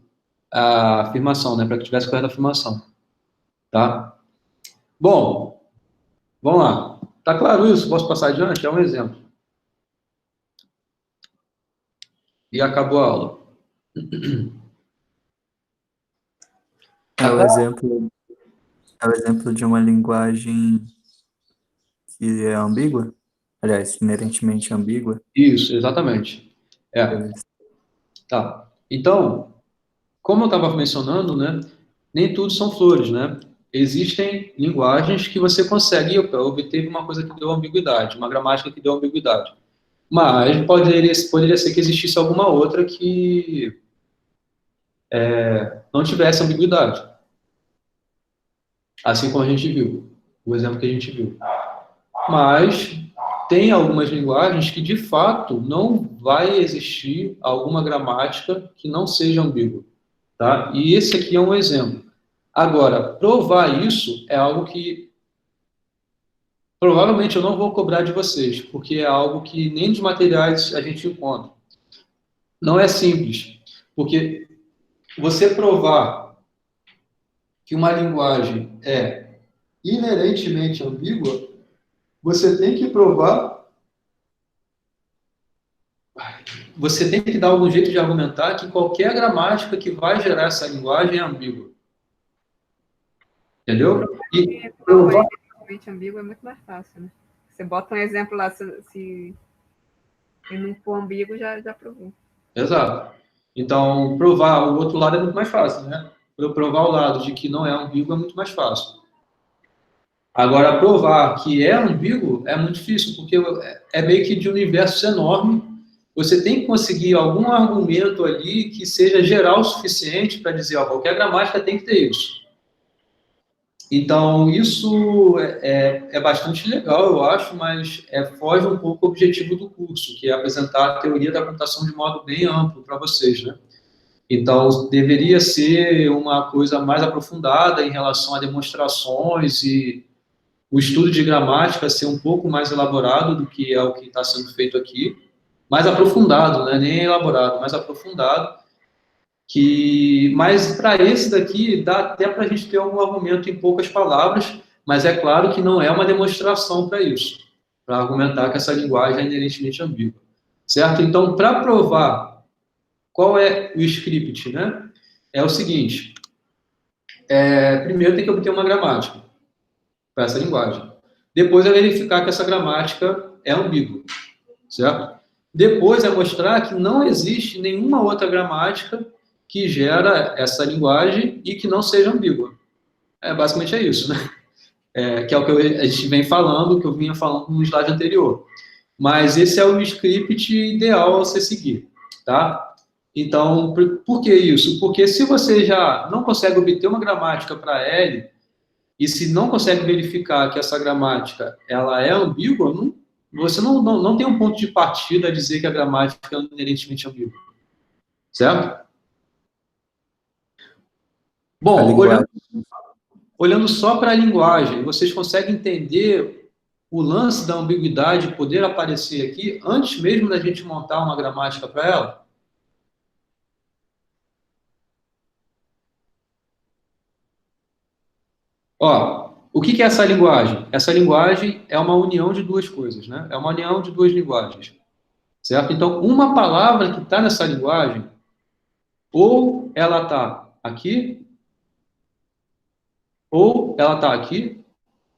a afirmação, né? Para que tivesse correta a afirmação. Tá? Bom, vamos lá. Tá claro isso? Posso passar adiante? É um exemplo. E acabou a aula. É o exemplo de uma linguagem que é ambígua? Aliás, inerentemente ambígua? Isso, exatamente. Tá. Então, como eu estava mencionando, né, nem tudo são flores, né? Existem linguagens que você consegue obter uma coisa que deu ambiguidade, uma gramática que deu ambiguidade. Mas poderia ser que existisse alguma outra que não tivesse ambiguidade. Assim como a gente viu, o exemplo que a gente viu. Mas tem algumas linguagens que, de fato, não vai existir alguma gramática que não seja ambígua. Tá? E esse aqui é um exemplo. Agora, provar isso é algo que provavelmente eu não vou cobrar de vocês, porque é algo que nem dos materiais a gente encontra. Não é simples, porque você provar que uma linguagem é inerentemente ambígua, você tem que provar, você tem que dar algum jeito de argumentar que qualquer gramática que vai gerar essa linguagem é ambígua. Entendeu? E provar ambíguo é muito mais fácil, né? Você bota um exemplo lá, se não for ambíguo, já provou. Exato. Então, provar o outro lado é muito mais fácil, né? Eu provar o lado de que não é ambíguo é muito mais fácil. Agora, provar que é ambíguo é muito difícil, porque é meio que de um universo enorme. Você tem que conseguir algum argumento ali que seja geral o suficiente para dizer, qualquer gramática tem que ter isso. Então, isso é bastante legal, eu acho, mas foge um pouco do objetivo do curso, que é apresentar a teoria da computação de modo bem amplo para vocês, né? Então, deveria ser uma coisa mais aprofundada em relação a demonstrações e o estudo de gramática ser um pouco mais elaborado do que é o que está sendo feito aqui. Mais aprofundado, né? Nem elaborado, mais aprofundado. Mas para esse daqui, dá até para a gente ter algum argumento em poucas palavras, mas é claro que não é uma demonstração para isso, para argumentar que essa linguagem é inerentemente ambígua. Certo? Então, para provar qual é o script, né? É o seguinte, primeiro tem que obter uma gramática para essa linguagem. Depois é verificar que essa gramática é ambígua, certo? Depois é mostrar que não existe nenhuma outra gramática que gera essa linguagem e que não seja ambígua. Basicamente é isso, né? Que é o que a gente vem falando, que eu vinha falando no slide anterior. Mas esse é o script ideal a você seguir, tá? Então, por que isso? Porque se você já não consegue obter uma gramática para L, e se não consegue verificar que essa gramática ela é ambígua, você não tem um ponto de partida a dizer que a gramática é inerentemente ambígua. Certo? Bom, olhando só para a linguagem, vocês conseguem entender o lance da ambiguidade poder aparecer aqui antes mesmo da gente montar uma gramática para ela? o que é essa linguagem? Essa linguagem é uma união de duas coisas, né? É uma união de duas linguagens, certo? Então, uma palavra que está nessa linguagem, ou ela está aqui, ou ela está aqui,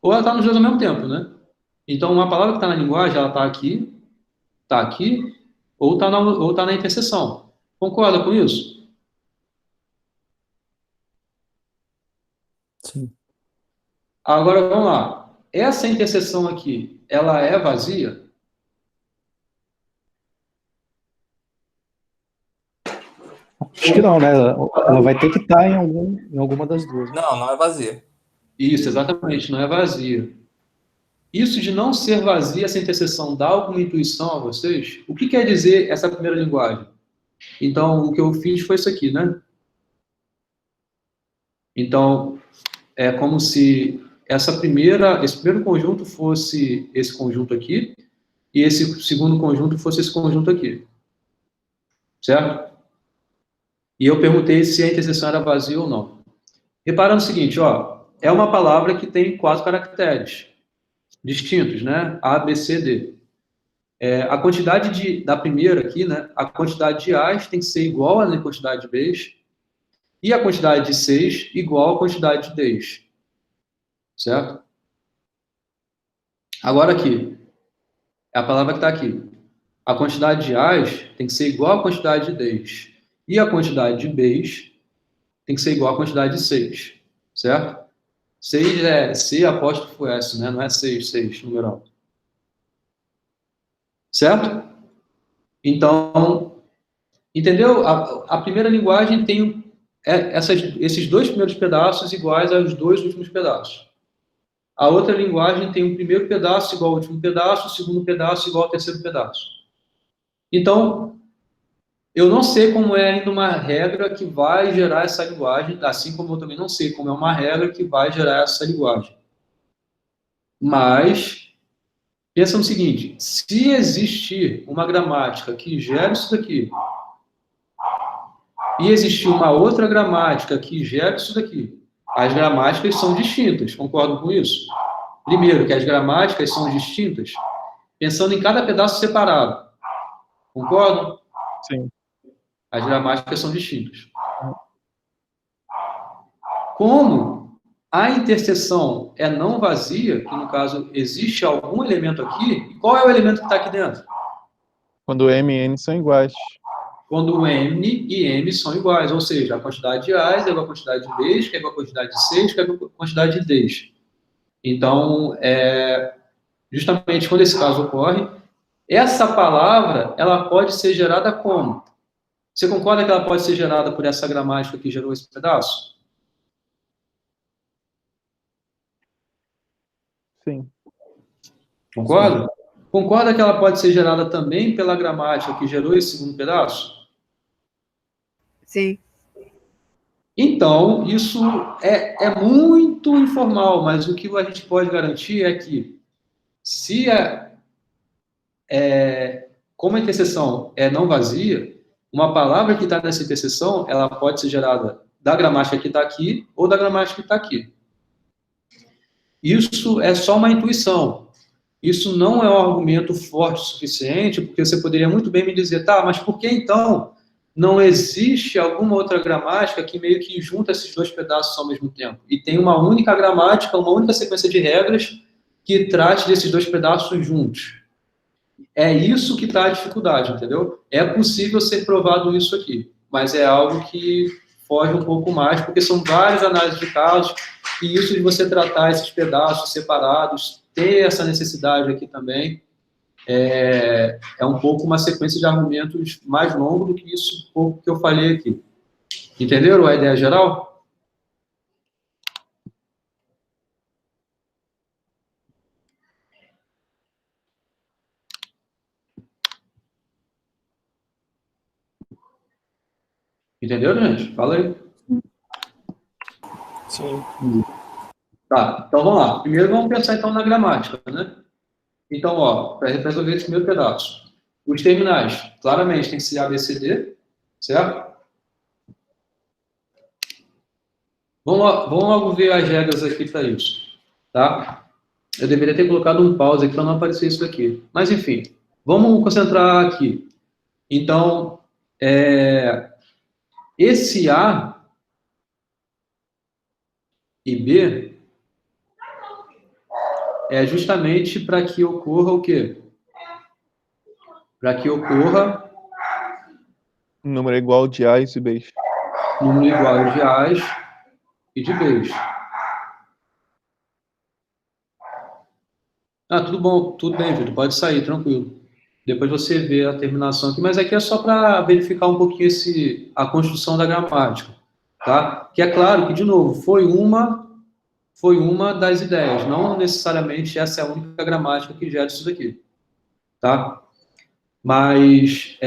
ou ela está nos dois ao mesmo tempo, né? Então, uma palavra que está na linguagem, ela está aqui, ou está na interseção. Concorda com isso? Sim. Agora, vamos lá. Essa interseção aqui, ela é vazia? Acho que não, né? Ela vai ter que estar em alguma das duas. Não, não é vazia. Isso, exatamente, não é vazia. Isso de não ser vazia, essa interseção, dá alguma intuição a vocês? O que quer dizer essa primeira linguagem? Então, o que eu fiz foi isso aqui, né? Então, é como se esse primeiro conjunto fosse esse conjunto aqui, e esse segundo conjunto fosse esse conjunto aqui. Certo? E eu perguntei se a interseção era vazia ou não. Reparando o seguinte, ó, é uma palavra que tem 4 caracteres distintos, né? A, B, C, D. A quantidade da primeira aqui, né? A quantidade de A's tem que ser igual à quantidade de B's, e a quantidade de C's igual à quantidade de D's. Certo? Agora aqui, é a palavra que está aqui. A quantidade de A's tem que ser igual à quantidade de D's. E a quantidade de B's tem que ser igual à quantidade de C's. Certo? 6 é C apóstrofo S, né? Não é 6, numeral. Certo? Então, entendeu? A primeira linguagem tem esses 2 primeiros pedaços iguais aos 2 últimos pedaços. A outra linguagem tem o primeiro pedaço igual ao último pedaço, o segundo pedaço igual ao terceiro pedaço. Então, eu não sei como é ainda uma regra que vai gerar essa linguagem, assim como eu também não sei como é uma regra que vai gerar essa linguagem. Mas, pensa no seguinte, se existir uma gramática que gera isso daqui, e existir uma outra gramática que gera isso daqui, as gramáticas são distintas, concordam com isso? Primeiro, que as gramáticas são distintas, pensando em cada pedaço separado. Concordam? Sim. As gramáticas são distintas. Como a interseção é não vazia, que no caso existe algum elemento aqui, qual é o elemento que está aqui dentro? Quando M e N são iguais. Quando o M e M são iguais, ou seja, a quantidade de A's é igual a quantidade de B's, que é igual a quantidade de C's, que é igual a quantidade de D's. Então, justamente quando esse caso ocorre, essa palavra, ela pode ser gerada como? Você concorda que ela pode ser gerada por essa gramática que gerou esse pedaço? Sim. Concorda? Concorda que ela pode ser gerada também pela gramática que gerou esse segundo pedaço? Sim. Então, isso é muito informal, mas o que a gente pode garantir é que se como a interseção é não vazia, uma palavra que está nessa interseção, ela pode ser gerada da gramática que está aqui ou da gramática que está aqui. Isso é só uma intuição. Isso não é um argumento forte o suficiente, porque você poderia muito bem me dizer, tá, mas por que então não existe alguma outra gramática que meio que junta esses 2 pedaços ao mesmo tempo? E tem uma única gramática, uma única sequência de regras que trate desses 2 pedaços juntos. É isso que está a dificuldade, entendeu? É possível ser provado isso aqui, mas é algo que foge um pouco mais, porque são várias análises de casos, e isso de você tratar esses pedaços separados, ter essa necessidade aqui também, é um pouco uma sequência de argumentos mais longo do que isso pouco que eu falei aqui. Entenderam a ideia geral? Entendeu, gente? Fala aí. Sim. Tá, então vamos lá. Primeiro vamos pensar então na gramática, né? Então, ó, para resolver esse primeiro pedaço. Os terminais, claramente, tem que ser ABCD, certo? Vamos logo ver as regras aqui para isso. tá? Eu deveria ter colocado um pause aqui para não aparecer isso aqui. Mas, enfim, vamos concentrar aqui. Então, esse A e B é justamente para que ocorra o quê? Para que ocorra número igual de A's e B's. Número igual de A's e de B's. Tudo bom, tudo bem, Vitor, pode sair, tranquilo. Depois você vê a terminação aqui, mas aqui é só para verificar um pouquinho a construção da gramática, tá? Que é claro que, de novo, foi uma das ideias, não necessariamente essa é a única gramática que gera isso daqui, tá? Mas,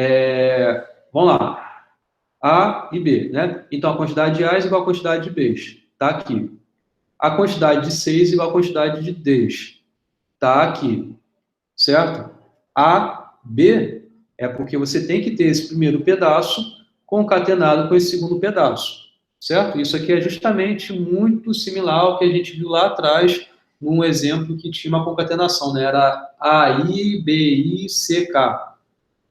vamos lá, A e B, né? Então, a quantidade de A's igual a quantidade de B's, tá aqui. A quantidade de C's igual a quantidade de D's, tá aqui, certo? A, B, é porque você tem que ter esse primeiro pedaço concatenado com esse segundo pedaço, certo? Isso aqui é justamente muito similar ao que a gente viu lá atrás, num exemplo que tinha uma concatenação, né? Era AI, BI, CK.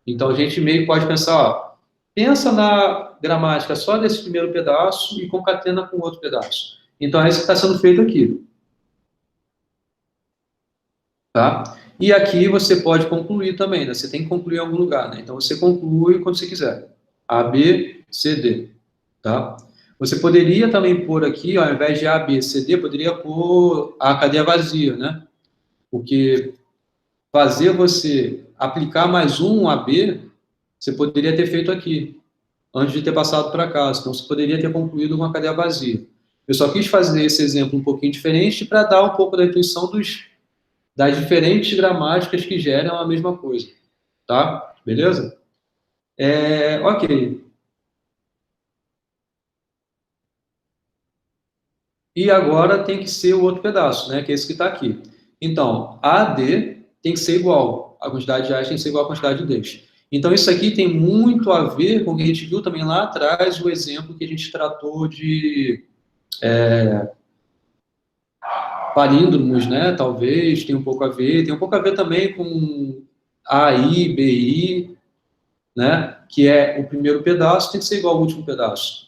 Então, a gente meio que pode pensar, ó, pensa na gramática só desse primeiro pedaço e concatena com outro pedaço. Então, é isso que está sendo feito aqui. Tá? E aqui você pode concluir também, né? Você tem que concluir em algum lugar, né? Então, você conclui quando você quiser. A, B, C, D. Tá? Você poderia também pôr aqui, ó, ao invés de A, B, C, D, poderia pôr a cadeia vazia, né? Porque fazer você aplicar mais um AB, você poderia ter feito aqui, antes de ter passado para cá. Então, você poderia ter concluído com a cadeia vazia. Eu só quis fazer esse exemplo um pouquinho diferente para dar um pouco da intuição das diferentes gramáticas que geram a mesma coisa. Tá? Beleza? Ok. E agora tem que ser o outro pedaço, né? Que é esse que está aqui. Então, AD tem que ser igual. A quantidade de A's tem que ser igual à quantidade de D's. Então, isso aqui tem muito a ver com o que a gente viu também lá atrás, o exemplo que a gente tratou de palíndromos, né? Talvez, tem um pouco a ver. Tem um pouco a ver também com AI, BI, né? Que é o primeiro pedaço, tem que ser igual ao último pedaço.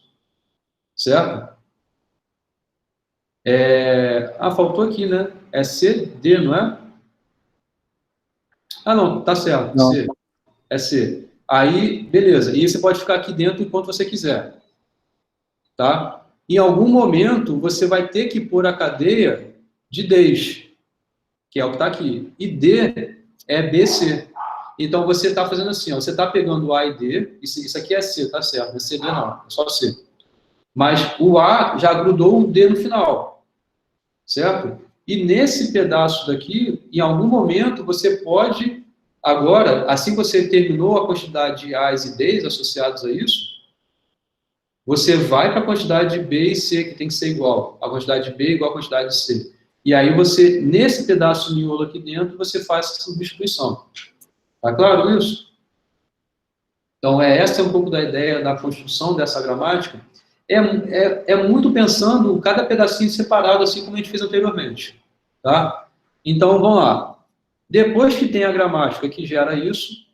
Certo? Faltou aqui, né? É CD, não é? Não, tá certo. Não. C. É C. Aí, beleza. E você pode ficar aqui dentro enquanto você quiser. Tá? Em algum momento, você vai ter que pôr a cadeia de D's, que é o que está aqui. E D é BC. Então, você está fazendo assim, ó, você está pegando A e D, isso aqui é C, tá certo, não é CD não, é só C. Mas o A já grudou um D no final, certo? E nesse pedaço daqui, em algum momento, você pode, agora, assim que você terminou a quantidade de A's e D's associados a isso, você vai para a quantidade de B e C, que tem que ser igual. A quantidade de B igual à quantidade de C. E aí você, nesse pedaço miolo aqui dentro, você faz essa substituição. Tá claro isso? Então, essa é um pouco da ideia da construção dessa gramática. É muito pensando cada pedacinho separado, assim como a gente fez anteriormente. Tá? Então, vamos lá. Depois que tem a gramática que gera isso,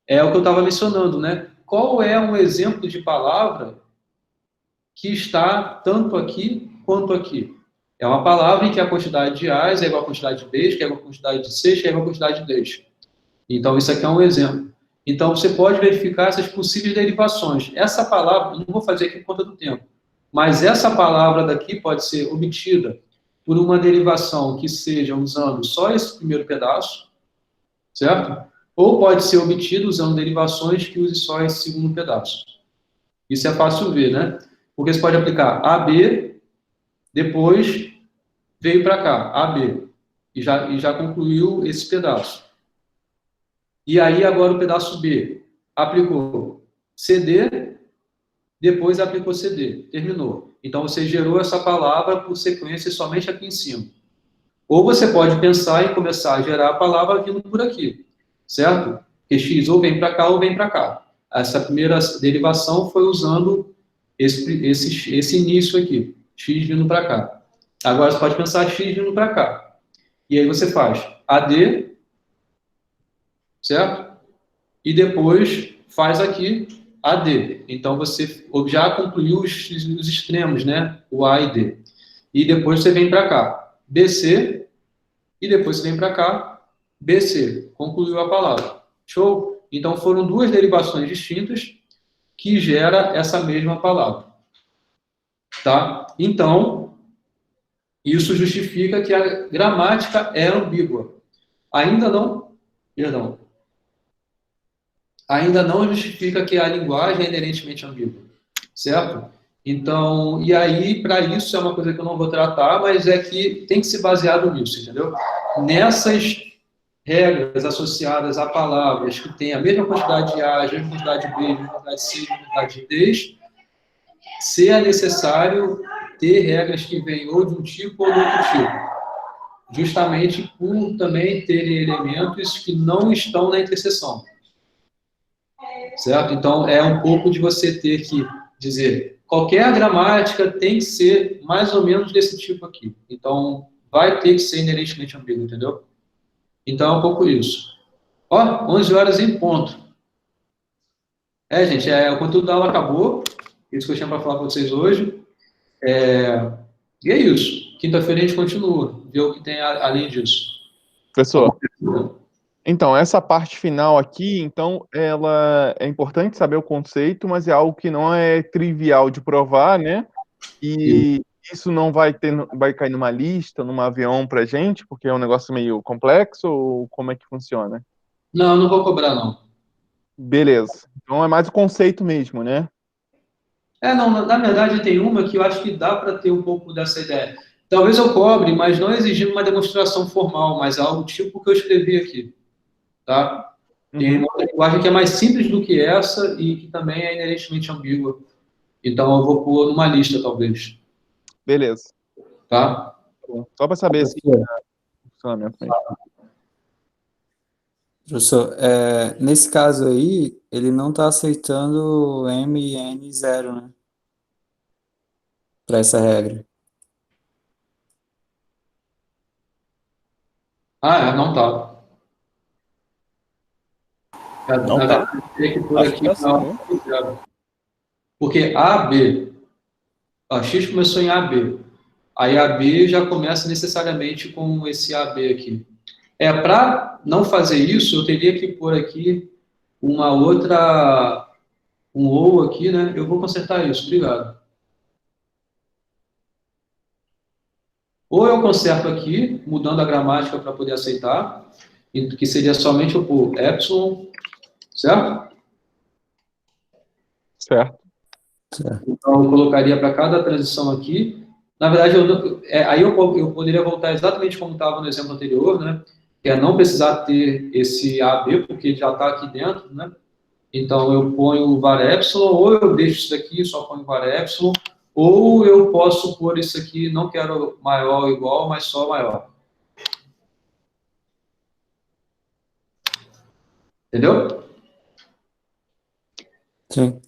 é o que eu estava mencionando, né? Qual é um exemplo de palavra que está tanto aqui quanto aqui? É uma palavra em que a quantidade de A's é igual à quantidade de B's, que é igual à quantidade de C's, que é igual à quantidade de D's. Então, isso aqui é um exemplo. Então, você pode verificar essas possíveis derivações. Essa palavra, não vou fazer aqui por conta do tempo, mas essa palavra daqui pode ser obtida por uma derivação que seja usando só esse primeiro pedaço, certo? Ou pode ser obtida usando derivações que use só esse segundo pedaço. Isso é fácil ver, né? Porque você pode aplicar AB, depois veio para cá, AB, e já concluiu esse pedaço. E aí, agora o pedaço B, aplicou CD, depois aplicou CD, terminou. Então, você gerou essa palavra por sequência somente aqui em cima. Ou você pode pensar em começar a gerar a palavra vindo por aqui, certo? Porque X ou vem para cá ou vem para cá. Essa primeira derivação foi usando esse início aqui, X vindo para cá. Agora você pode pensar x vindo para cá. E aí você faz AD, certo? E depois faz aqui AD. Então você já concluiu os extremos, né? O A e D. E depois você vem para cá, BC, e depois você vem para cá, BC. Concluiu a palavra. Show? Então foram duas derivações distintas que gera essa mesma palavra. Tá? Então, isso justifica que a gramática é ambígua. Ainda não justifica que a linguagem é inerentemente ambígua, certo? Então, e aí, para isso, é uma coisa que eu não vou tratar, mas é que tem que se basear nisso, entendeu? Nessas regras associadas a palavras que têm a mesma quantidade de A, a mesma quantidade de B, a mesma quantidade de C, a mesma quantidade de D, se é necessário ter regras que vêm ou de um tipo ou de outro tipo, justamente por também terem elementos que não estão na interseção. Certo? Então, é um pouco de você ter que dizer, qualquer gramática tem que ser mais ou menos desse tipo aqui. Então, vai ter que ser inerentemente ambíguo, entendeu? Então, é um pouco isso. Ó, 11 horas em ponto. Gente, o conteúdo da aula acabou. Isso que eu tinha para falar para vocês hoje. E é isso. Quinta-feira a gente continua. Ver o que tem além disso. Professor, então, essa parte final aqui, então, ela é importante saber o conceito, mas é algo que não é trivial de provar, né? E isso não vai cair numa lista, num avião pra gente, porque é um negócio meio complexo, ou como é que funciona? Não, não vou cobrar, não. Beleza. Então é mais o conceito mesmo, né? Não, na verdade tem uma que eu acho que dá para ter um pouco dessa ideia. Talvez eu cobre, mas não exigindo uma demonstração formal, mas algo tipo que eu escrevi aqui. Tá? Tem uma linguagem que é mais simples do que essa e que também é inerentemente ambígua. Então, eu vou pôr numa lista, talvez. Beleza. Tá? Só para saber se é funcionamento mesmo. Professor, nesse caso aí, ele não está aceitando M e N 0, né? Para essa regra. Não tá. Não tá. Tem que pôr aqui porque AB, X começou em AB. Aí AB já começa necessariamente com esse AB aqui. Para não fazer isso, eu teria que pôr aqui um ou aqui, né? Eu vou consertar isso, obrigado. Ou eu conserto aqui, mudando a gramática para poder aceitar, que seria somente eu pôr epsilon, certo? Certo. Então, eu colocaria para cada transição aqui. Na verdade, aí eu poderia voltar exatamente como estava no exemplo anterior, né? Que é não precisar ter esse AB, porque já está aqui dentro, né? Então, eu ponho o var epsilon, ou eu deixo isso daqui e só ponho o var epsilon, ou eu posso pôr isso aqui, não quero maior ou igual, mas só maior. Entendeu? Sim.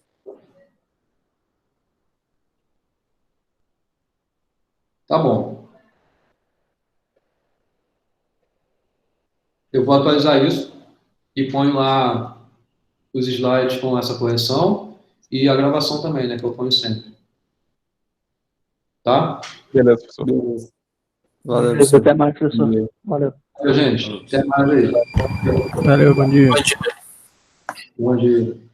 Tá bom. Eu vou atualizar isso e ponho lá os slides com essa correção e a gravação também, né, que eu ponho sempre. Tá? Beleza, professor. Beleza. Valeu, professor. Até mais, professor. Valeu. Valeu, gente. Até mais aí. Valeu, bom dia. Bom dia.